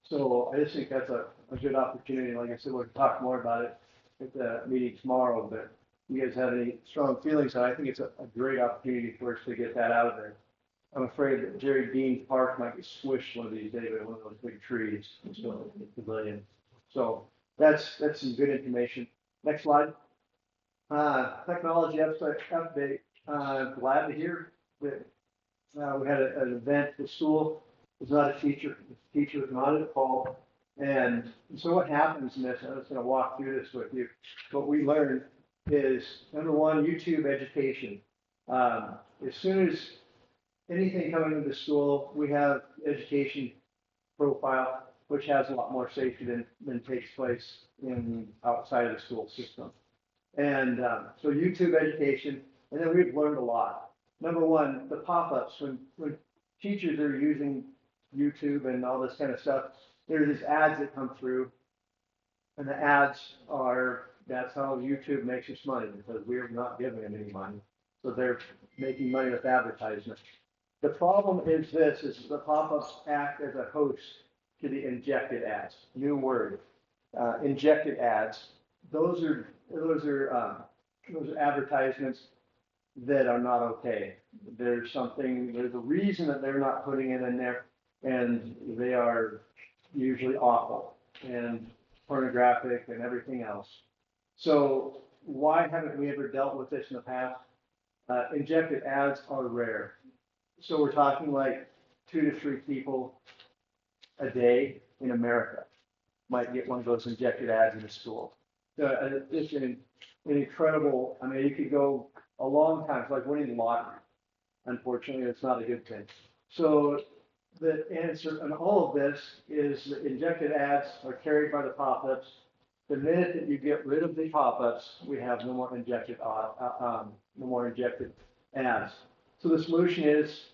Speaker 2: So I just think that's a good opportunity. Like I said, we'll talk more about it at the meeting tomorrow, but you guys have any strong feelings? I think it's a great opportunity for us to get that out of there. I'm afraid that Jerry Dean Park might be swished one of these days by one of those big trees. So, pavilion. So that's some good information. Next slide. Technology update. Glad to hear that we had an event at school. It was not a teacher. The teacher was not at fault. And so what happens in this, I'm just going to walk through this with you. What we learned is, number one, YouTube education. As soon as anything coming into the school, we have education profile, which has a lot more safety than takes place outside of the school system. And so YouTube education, and then we've learned a lot. Number one, the pop-ups, when teachers are using YouTube and all this kind of stuff, there's these ads that come through, and the ads that's how YouTube makes its money, because we're not giving them any money. So they're making money with advertisements. The problem is the pop-ups act as a host to the injected ads. New word, injected ads. Those are advertisements that are not okay. There's a reason that they're not putting it in there, and they are usually awful and pornographic and everything else. So why haven't we ever dealt with this in the past? Injected ads are rare. So we're talking like 2 to 3 people a day in America might get one of those injected ads in a school. It's an incredible, I mean, you could go a long time. It's like winning the lottery. Unfortunately, it's not a good thing. So the answer in all of this is that injected ads are carried by the pop-ups. The minute that you get rid of the pop-ups, we have no more injected ads. So the solution is,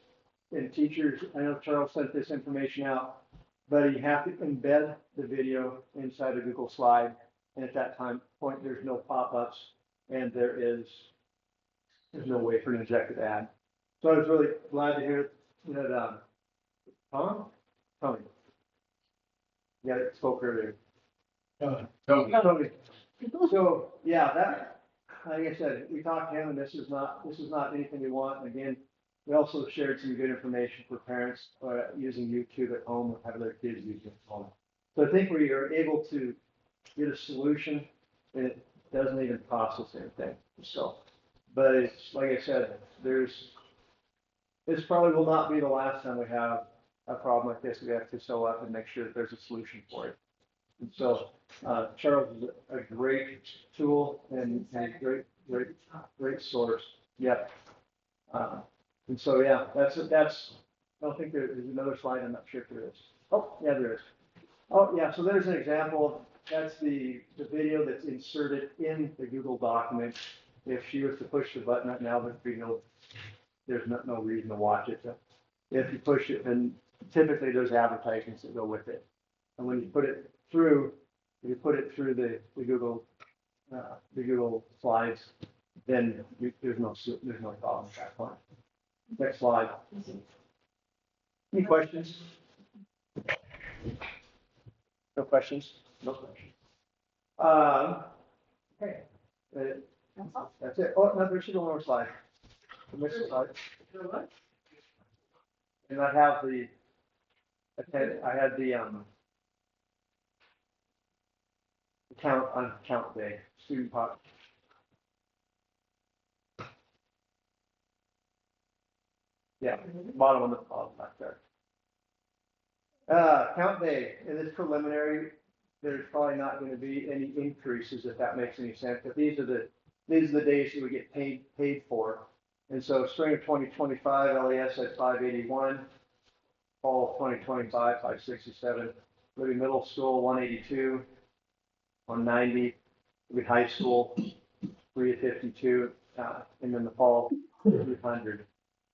Speaker 2: and teachers, I know Charles sent this information out, but you have to embed the video inside a Google slide. And at that point, there's no pop-ups, and there's no way for an injected ad. So I was really glad to hear that. Tony. Yeah, it spoke earlier. Tony. So yeah, that, like I said, we talked to him, and this is not anything we want. And again, we also shared some good information for parents using YouTube at home or having their kids using it at home. So I think we are able to get a solution, and it doesn't even cost us anything. So, but it's like I said, this probably will not be the last time we have a problem like this. We have to show up and make sure that there's a solution for it. And so Charles is a great tool and a great source. Yep. And so yeah, that's. I don't think there's another slide. I'm not sure if there is. Oh yeah, there is. Oh yeah, so there's an example. That's the video that's inserted in the Google document. If she was to push the button right now, there's no reason to watch it. So if you push it, then typically there's advertisements that go with it. And when you put it through, the Google slides, then there's no problem at that point. Next slide. Any questions? No questions? No questions. Okay. That's it. Oh, no, there's one more slide. The next slide. And I had the count day, student pop. Yeah, bottom of the bottom back there. Count day, and it's preliminary. There's probably not going to be any increases, if that makes any sense. But these are the days that we get paid for. And so spring of 2025, LES at 581, fall of 2025, 567, Libby Middle School, 182, 190, Libby High School, 352, and then the fall, 300.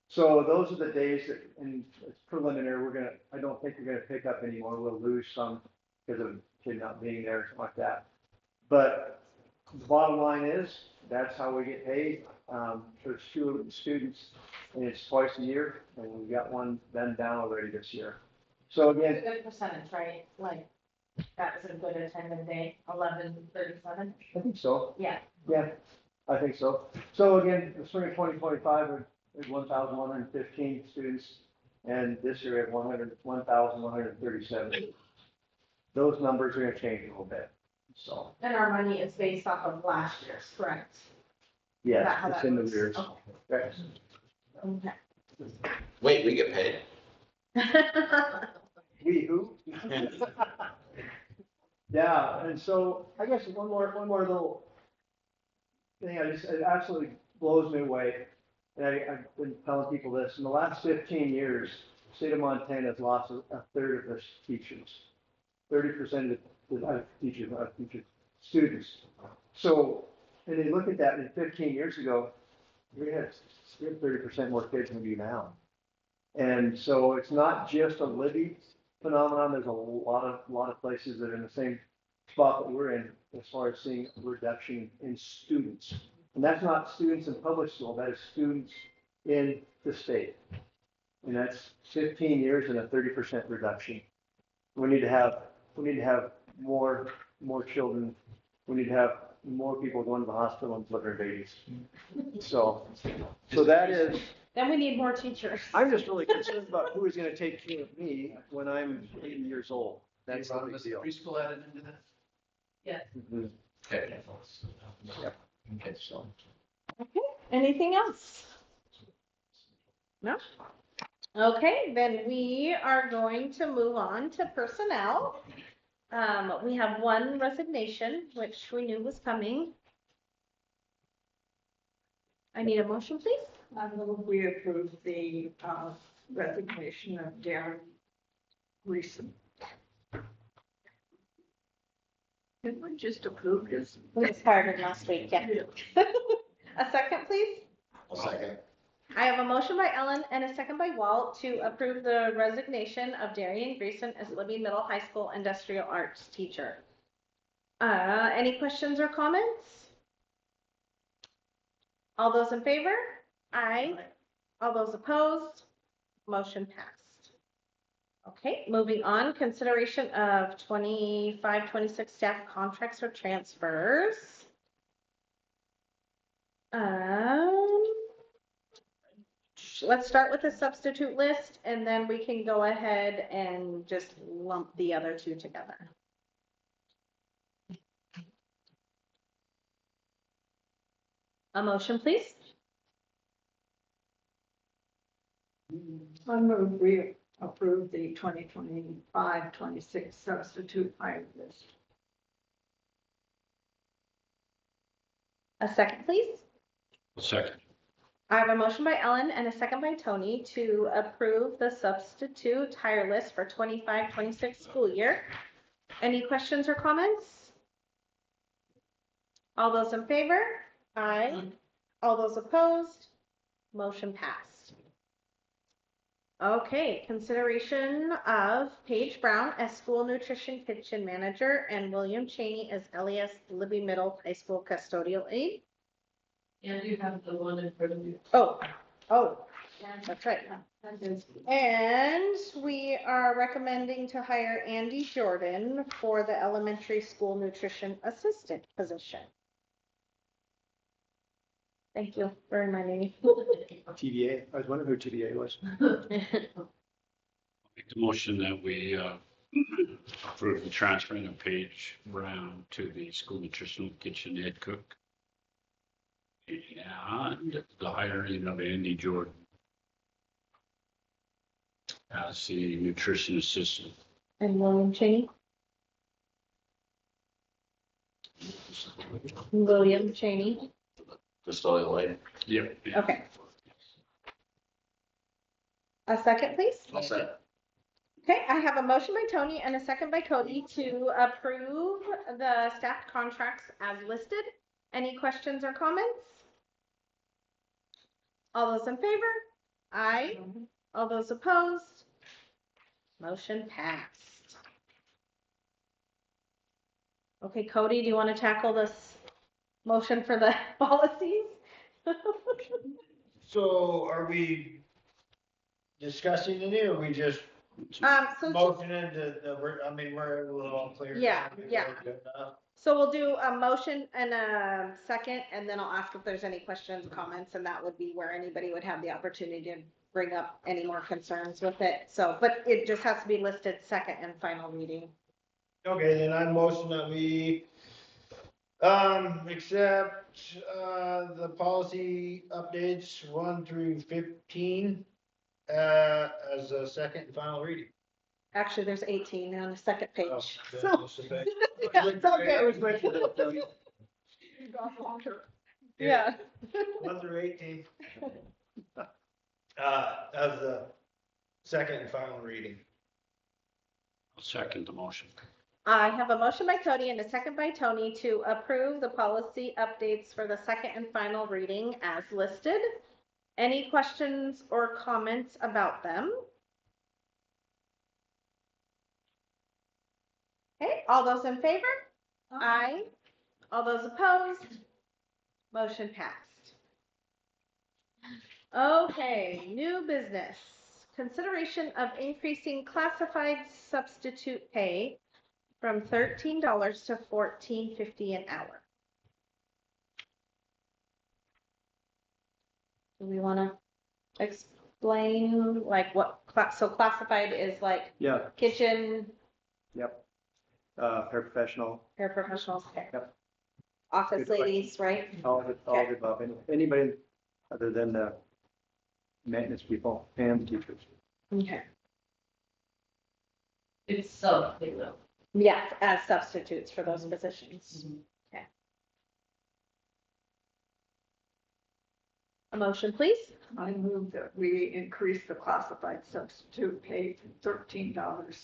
Speaker 2: So those are the days that, and it's preliminary, I don't think we're gonna pick up anymore. We'll lose some because of kid not being there, or something like that. But the bottom line is, that's how we get paid, for students, and it's twice a year, and we got one then down already this year. So again,
Speaker 6: Good percentage, right? Like, that was a good attendance day, 11:37.
Speaker 2: I think so.
Speaker 6: Yeah.
Speaker 2: Yeah, I think so. So again, the spring of 2025, we had 1,115 students, and this year we have 1,137. Those numbers are gonna change a little bit, so.
Speaker 6: And our money is based off of last year's, correct?
Speaker 2: Yeah,
Speaker 6: Is that how
Speaker 2: it's
Speaker 6: that
Speaker 2: in the
Speaker 6: works?
Speaker 2: rears.
Speaker 6: Okay.
Speaker 2: Okay.
Speaker 6: Okay.
Speaker 3: Wait, we get paid?
Speaker 2: We who? Yeah, and so I guess one more little thing, it absolutely blows me away. And I've been telling people this, in the last 15 years, the state of Montana has lost a third of their teachers. 30% of the teachers, students. So, and they look at that, and 15 years ago, we had 30% more kids than we do now. And so it's not just a Libby phenomenon. There's a lot of places that are in the same spot that we're in as far as seeing a reduction in students. And that's not students in public school, that is students in the state. And that's 15 years and a 30% reduction. We need to have more children. We need to have more people going to the hospital and delivering babies. So that is.
Speaker 6: Then we need more teachers.
Speaker 2: I'm just really concerned about who is going to take care of me when I'm 80 years old. That's the big deal.
Speaker 12: Preschool added into that?
Speaker 6: Yes.
Speaker 2: Mhm.
Speaker 3: Okay.
Speaker 2: Yep. Okay, so.
Speaker 1: Okay, anything else? No? Okay, then we are going to move on to personnel. We have one resignation, which we knew was coming. I need a motion, please.
Speaker 12: I move we approve the resignation of Darren Reeson. Didn't we just approve this?
Speaker 1: We started last week, yeah. A second, please.
Speaker 3: A second.
Speaker 1: I have a motion by Ellen and a second by Walt to approve the resignation of Darian Greason as Libby Middle High School Industrial Arts teacher. Any questions or comments? All those in favor? Aye. All those opposed? Motion passed. Okay, moving on, consideration of 25-26 staff contracts or transfers. Let's start with the substitute list and then we can go ahead and just lump the other two together. A motion, please.
Speaker 12: I move we approve the 2025-26 substitute hire list.
Speaker 1: A second, please.
Speaker 11: A second.
Speaker 1: I have a motion by Ellen and a second by Tony to approve the substitute hire list for 25-26 school year. Any questions or comments? All those in favor? Aye. All those opposed? Motion passed. Okay, consideration of Paige Brown as school nutrition kitchen manager and William Cheney as LES Libby Middle High School custodial aide.
Speaker 6: And you have the one in front of you.
Speaker 1: Oh, that's right. And we are recommending to hire Andy Jordan for the elementary school nutrition assistant position. Thank you for reminding me.
Speaker 2: TVA, I was wondering who TVA was.
Speaker 11: Make the motion that we approve the transferring of Paige Brown to the school nutritional kitchen head cook. And the hiring of Andy Jordan as the nutrition assistant.
Speaker 1: And William Cheney. William Cheney.
Speaker 3: Custodial aide.
Speaker 11: Yep.
Speaker 1: Okay. A second, please.
Speaker 3: I'll say.
Speaker 1: Okay, I have a motion by Tony and a second by Cody to approve the staff contracts as listed. Any questions or comments? All those in favor? Aye. All those opposed? Motion passed. Okay, Cody, do you want to tackle this motion for the policies?
Speaker 19: So are we discussing any, or we just
Speaker 1: So
Speaker 19: motioning I mean, we're a little unclear.
Speaker 1: Yeah. So we'll do a motion and a second, and then I'll ask if there's any questions, comments, and that would be where anybody would have the opportunity to bring up any more concerns with it. So, but it just has to be listed second and final reading.
Speaker 19: Okay, then I motion that we accept the policy updates 1 through 15 as a second and final reading.
Speaker 1: Actually, there's 18 on the second page.
Speaker 19: Oh,
Speaker 1: So, yeah, it's all good. Yeah.
Speaker 19: 1 through 18. As the second and final reading.
Speaker 11: I'll second the motion.
Speaker 1: I have a motion by Cody and a second by Tony to approve the policy updates for the second and final reading as listed. Any questions or comments about them? Okay, all those in favor? Aye. All those opposed? Motion passed. Okay, new business. Consideration of increasing classified substitute pay from $13 to $14.50 an hour. Do we want to explain like what so classified is like
Speaker 2: Yeah,
Speaker 1: kitchen,
Speaker 2: yep. Paraprofessional,
Speaker 1: paraprofessionals, okay.
Speaker 2: Yep.
Speaker 1: Office
Speaker 2: Good question.
Speaker 1: ladies, right?
Speaker 2: all of the above. Anybody other than the maintenance people and teachers.
Speaker 1: Okay.
Speaker 6: It's something though.
Speaker 1: Yes, as substitutes for those positions. Okay. A motion, please.
Speaker 12: I move that we increase the classified substitute pay from $13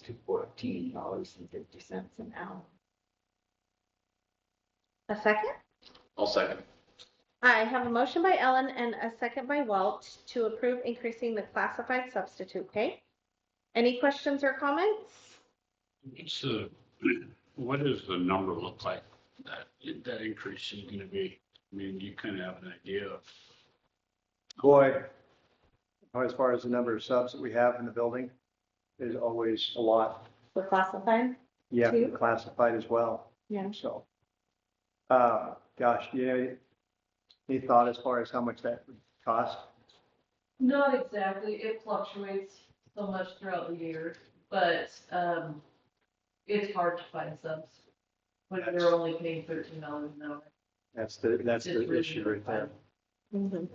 Speaker 12: to $14.50 an hour.
Speaker 1: A second?
Speaker 3: I'll second.
Speaker 1: I have a motion by Ellen and a second by Walt to approve increasing the classified substitute pay. Any questions or comments?
Speaker 11: It's what does the number look like that increase is gonna be? I mean, you kind of have an idea of.
Speaker 2: Boy, as far as the number of subs that we have in the building, is always a lot.
Speaker 1: For classified?
Speaker 2: Yeah,
Speaker 1: Two?
Speaker 2: classified as well.
Speaker 1: Yeah.
Speaker 2: So, gosh, yeah, any thought as far as how much that would cost?
Speaker 6: Not exactly. It fluctuates so much throughout the year, but it's hard to find subs when you're only paying $13 an hour.
Speaker 2: That's the
Speaker 6: It's really
Speaker 2: issue right there.
Speaker 1: Mhm.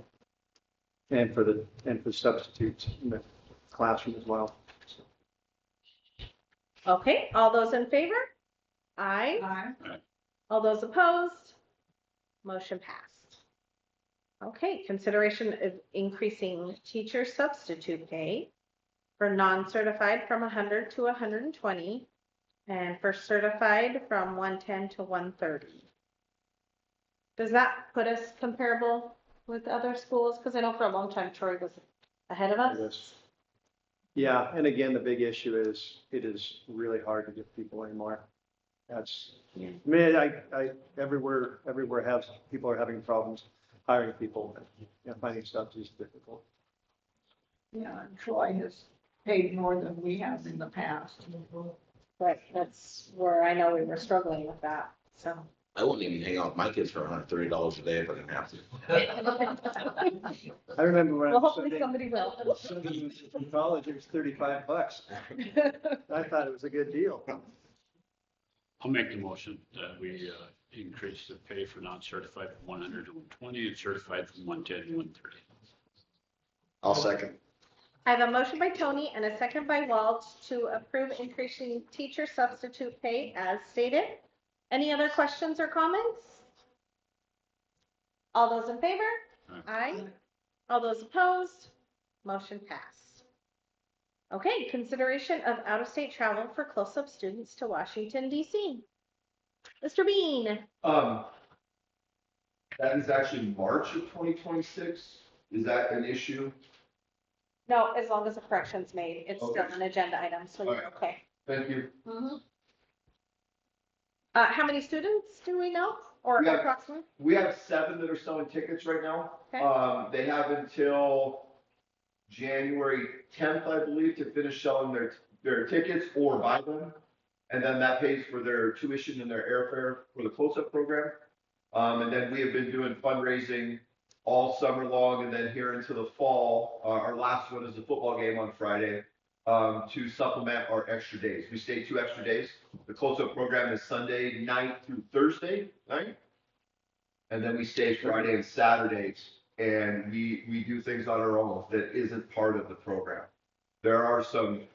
Speaker 2: And for substitutes in the classroom as well.
Speaker 1: Okay, all those in favor? Aye.
Speaker 12: Aye.
Speaker 1: All those opposed? Motion passed. Okay, consideration of increasing teacher substitute pay for non-certified from 100 to 120 and for certified from 110 to 130. Does that put us comparable with other schools? Because I know for a long time Troy was ahead of us.
Speaker 2: Yes. Yeah, and again, the big issue is it is really hard to get people anymore. That's, I mean, I everywhere people are having problems hiring people. Finding stuff is difficult.
Speaker 12: Yeah, and Troy has paid more than we have in the past.
Speaker 1: But that's where I know we were struggling with that, so.
Speaker 3: I wouldn't even hang out with my kids for $130 a day if I didn't have to.
Speaker 2: I remember when I
Speaker 1: Well,
Speaker 2: was
Speaker 1: hopefully somebody will.
Speaker 2: studying in college, it was $35. I thought it was a good deal.
Speaker 11: I'll make the motion that we increase the pay for non-certified from 100 to 120 and certified from 110 to 130.
Speaker 3: I'll second.
Speaker 1: I have a motion by Tony and a second by Walt to approve increasing teacher substitute pay as stated. Any other questions or comments? All those in favor? Aye. All those opposed? Motion passed. Okay, consideration of out-of-state travel for close-up students to Washington DC. Mr. Bean,
Speaker 13: That is actually March of 2026. Is that an issue?
Speaker 1: no, as long as a correction's made, it's still
Speaker 13: Okay.
Speaker 1: an agenda item, so you're
Speaker 13: Alright.
Speaker 1: okay.
Speaker 13: Thank you.
Speaker 1: How many students do we know, or
Speaker 13: We have-
Speaker 1: approximately?
Speaker 13: We have 7 that are selling tickets right now.
Speaker 1: Okay.
Speaker 13: They have until January 10th, I believe, to finish selling their tickets or buy them. And then that pays for their tuition and their airfare for the close-up program. And then we have been doing fundraising all summer long, and then here into the fall. Our last one is a football game on Friday, to supplement our extra days. We stay 2 extra days. The close-up program is Sunday night through Thursday night. And then we stay Friday and Saturdays, and we do things on our own that isn't part of the program. There's some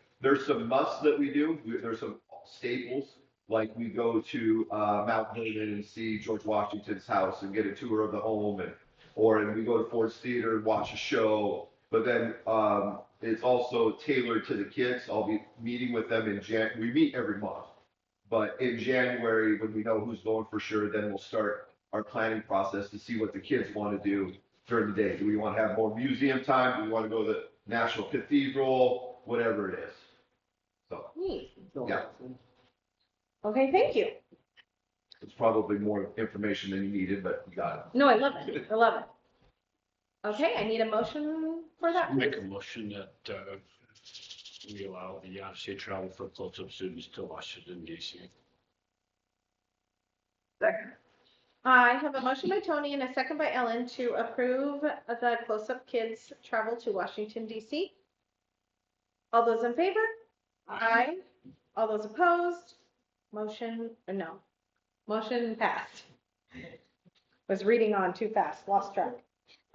Speaker 13: musts that we do. There's some staples, like we go to Mount Vernon and see George Washington's house and get a tour of the home, or we go to Ford's Theater and watch a show. But then it's also tailored to the kids. I'll be meeting with them we meet every month. But in January, when we know who's going for sure, then we'll start our planning process to see what the kids want to do during the day. Do we want to have more museum time? Do we want to go to the National Cathedral? Whatever it is. So,
Speaker 1: Neat.
Speaker 13: yeah,
Speaker 1: Okay, thank you.
Speaker 13: it's probably more information than you needed, but you got it.
Speaker 1: No, I love it. I love it. Okay, I need a motion for that.
Speaker 11: Make
Speaker 1: please.
Speaker 11: a motion that we allow the out-of-state travel for close-up students to Washington DC.
Speaker 12: Second.
Speaker 1: I have a motion by Tony and a second by Ellen to approve the close-up kids travel to Washington DC. All those in favor? Aye. All those opposed? Motion passed. Was reading on too fast, lost track.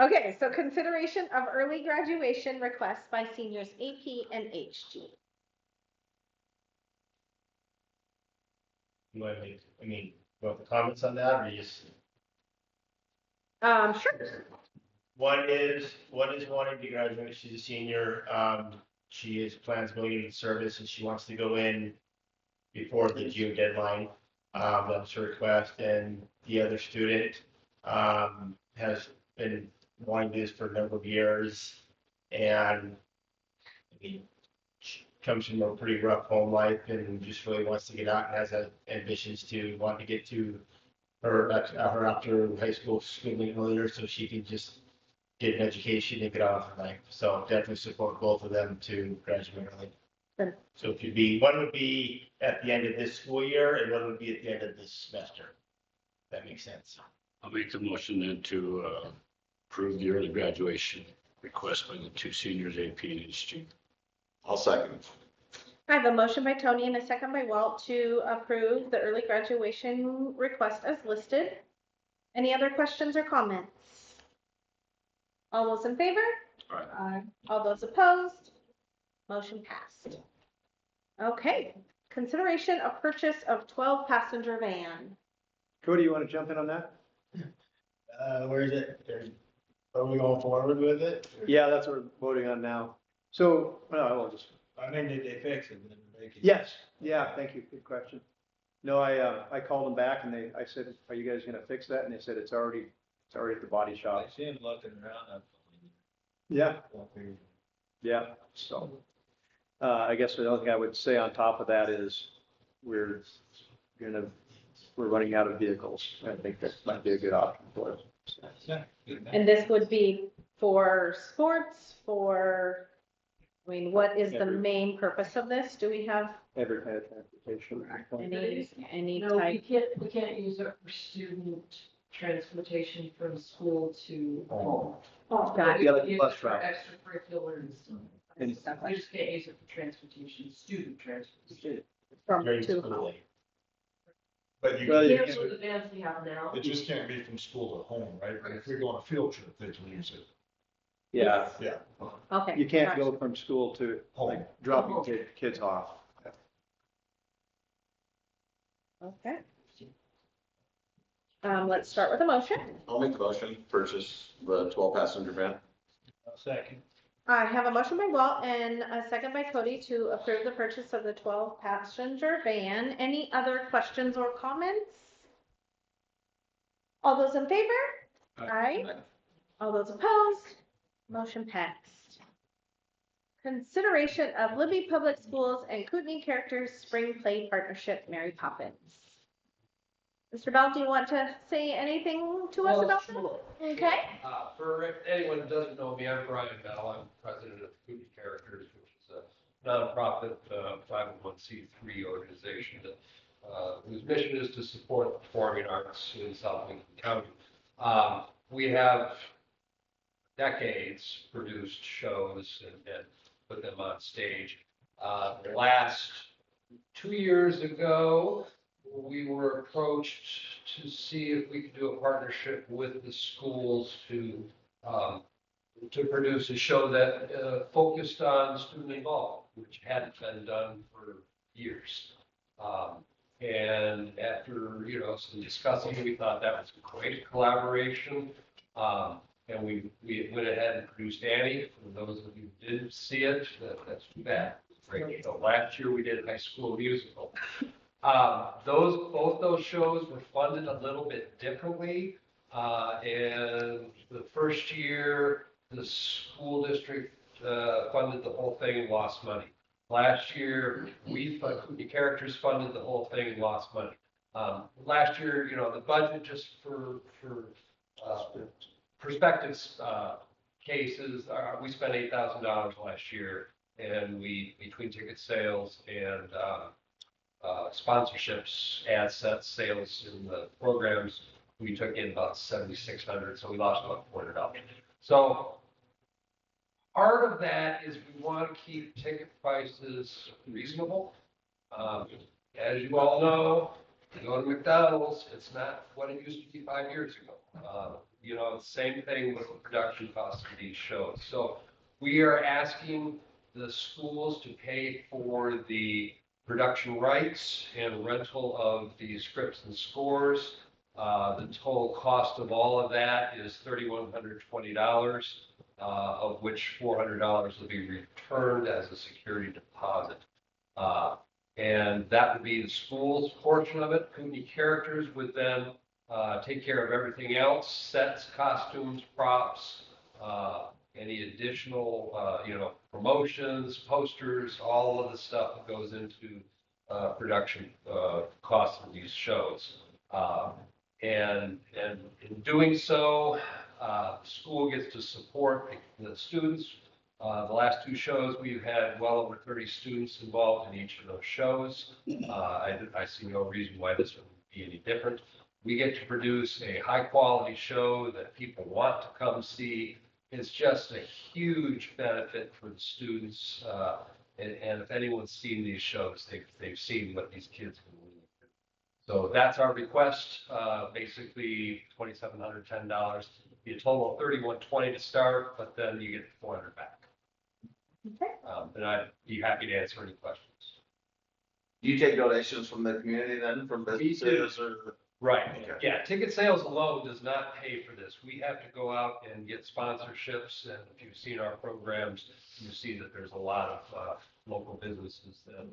Speaker 1: Okay, so consideration of early graduation requests by seniors AP and HG.
Speaker 15: You want me, want the comments on that, or just?
Speaker 1: Sure.
Speaker 15: One is wanting to graduate. She's a senior. She has plans going into service, and she wants to go in before the June deadline. That's her request. And the other student has been wanting to do this for a number of years, and she comes from a pretty rough home life and just really wants to get out and has ambitions to want to get to her after high school schooling earlier, so she can just get an education and get out of her life. So definitely support both of them to graduate early.
Speaker 1: Good.
Speaker 15: So one would be at the end of this school year, and one would be at the end of this semester. That makes sense.
Speaker 11: I'll make the motion then to approve the early graduation request by the 2 seniors, AP and HG.
Speaker 3: I'll second.
Speaker 1: I have a motion by Tony and a second by Walt to approve the early graduation request as listed. Any other questions or comments? All those in favor?
Speaker 12: Aye.
Speaker 1: All those opposed? Motion passed. Okay, consideration of purchase of 12-passenger van.
Speaker 2: Cody, you want to jump in on that?
Speaker 20: Where is it? Are we going forward with it?
Speaker 2: Yeah, that's what we're voting on now. So, I'll just.
Speaker 20: I mean, did they fix it?
Speaker 2: Yes, yeah, thank you, good question. No, I called them back and I said, are you guys gonna fix that? And they said, it's already at the body shop.
Speaker 20: I see him looking around.
Speaker 2: Yeah. Yeah, so, I guess the only thing I would say on top of that is we're running out of vehicles. I think that might be a good option for us.
Speaker 20: Yeah.
Speaker 1: And this would be for sports, what is the main purpose of this? Do we have
Speaker 2: Every kind of transportation.
Speaker 1: any
Speaker 12: No,
Speaker 1: type?
Speaker 12: we can't use it for student transportation from school to home.
Speaker 1: Got it.
Speaker 2: Yeah, like
Speaker 12: We
Speaker 2: bus
Speaker 12: use it for
Speaker 2: route.
Speaker 12: extracurricular and stuff. We just can't use it for transportation, student transportation.
Speaker 1: From
Speaker 15: During
Speaker 1: to
Speaker 15: school
Speaker 1: home.
Speaker 15: day.
Speaker 17: But you
Speaker 2: Well, you
Speaker 12: Here's
Speaker 17: can't,
Speaker 12: what the vans we have now.
Speaker 17: it just can't be from school to home, right? But if we go on a field trip, they can use it.
Speaker 2: Yeah,
Speaker 17: Yeah.
Speaker 1: Okay.
Speaker 2: you can't
Speaker 1: gotcha.
Speaker 2: go from school to like dropping kids off.
Speaker 1: Okay. Let's start with a motion.
Speaker 3: I'll make the motion, purchase the 12-passenger van.
Speaker 20: Second.
Speaker 1: I have a motion by Walt and a second by Cody to approve the purchase of the 12-passenger van. Any other questions or comments? All those in favor? Aye. All those opposed? Motion passed. Consideration of Libby Public Schools and Kootenai Characters Spring Play Partnership, Mary Poppins. Mr. Bell, do you want to say anything to us about this? Okay.
Speaker 21: For anyone who doesn't know me, I'm Brian Bell. I'm president of Kootenai Characters, which is a nonprofit 501c3 organization that, whose mission is to support the performing arts in South Lincoln County. We have decades produced shows and put them on stage. The last 2 years ago, we were approached to see if we could do a partnership with the schools to produce a show that focused on student involvement, which hadn't been done for years. And after some discussing, we thought that was a great collaboration. And we went ahead and produced Annie. For those of you who didn't see it, that's too bad. Great show. Last year we did High School Musical. Both those shows were funded a little bit differently. And the first year, the school district funded the whole thing and lost money. Last year, Kootenai Characters funded the whole thing and lost money. Last year, the budget just for perspective cases, we spent $8,000 last year, and between ticket sales and sponsorships, ad sets, sales in the programs, we took in about $7,600, so we lost about $400. So part of that is we want to keep ticket prices reasonable. As you all know, you go to McDonald's, it's not what it used to be 5 years ago. Same thing with the production costs of these shows. So we are asking the schools to pay for the production rights and rental of the scripts and scores. The total cost of all of that is $3,120, of which $400 will be returned as a security deposit. And that would be the school's portion of it. Kootenai Characters would then take care of everything else, sets, costumes, props, any additional, promotions, posters, all of the stuff that goes into production costs of these shows. And in doing so, the school gets to support the students. The last 2 shows, we've had well over 30 students involved in each of those shows. I see no reason why this would be any different. We get to produce a high-quality show that people want to come see. It's just a huge benefit for the students. And if anyone's seen these shows, they've seen what these kids can really do. So that's our request. Basically, $2,710. Be a total of $3,120 to start, but then you get $400 back.
Speaker 1: Okay.
Speaker 21: And I'd be happy to answer any questions.
Speaker 3: Do you take donations from the community then, from businesses or?
Speaker 21: Right.
Speaker 3: Okay.
Speaker 21: Yeah, ticket sales alone does not pay for this. We have to go out and get sponsorships, and if you've seen our programs, you see that there's a lot of local businesses that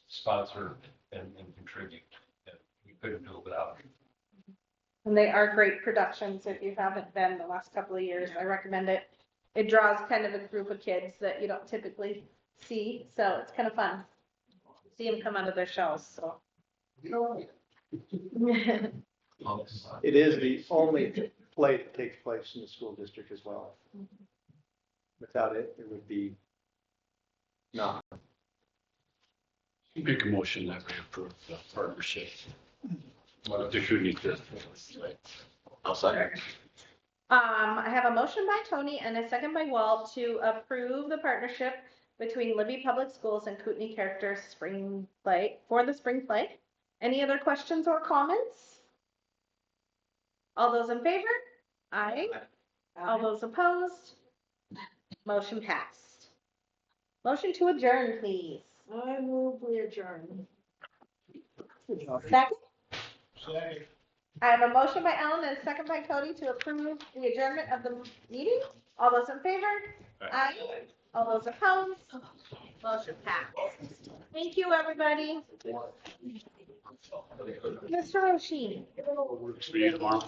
Speaker 21: sponsor and contribute. And we couldn't do it without them.
Speaker 1: And they are great productions. If you haven't been the last couple of years, I recommend it. It draws kind of a group of kids that you don't typically see, so it's kind of fun. See them come out of their shells. So.
Speaker 2: It is the only play that takes place in the school district as well. Without it, it would be not.
Speaker 11: Make a motion that we approve the partnership. The Kootenai Characters.
Speaker 3: I'll second.
Speaker 1: I have a motion by Tony and a second by Walt to approve the partnership between Libby Public Schools and Kootenai Characters Spring Play for the Spring Play. Any other questions or comments? All those in favor? Aye. All those opposed? Motion passed. Motion to adjourn, please.
Speaker 12: I move we adjourn.
Speaker 1: Second?
Speaker 12: Second.
Speaker 1: I have a motion by Ellen and a second by Cody to approve the adjournment of the meeting. All those in favor? Aye. All those opposed? Motion passed. Thank you, everybody. Mr. O'Shea.
Speaker 11: See you tomorrow.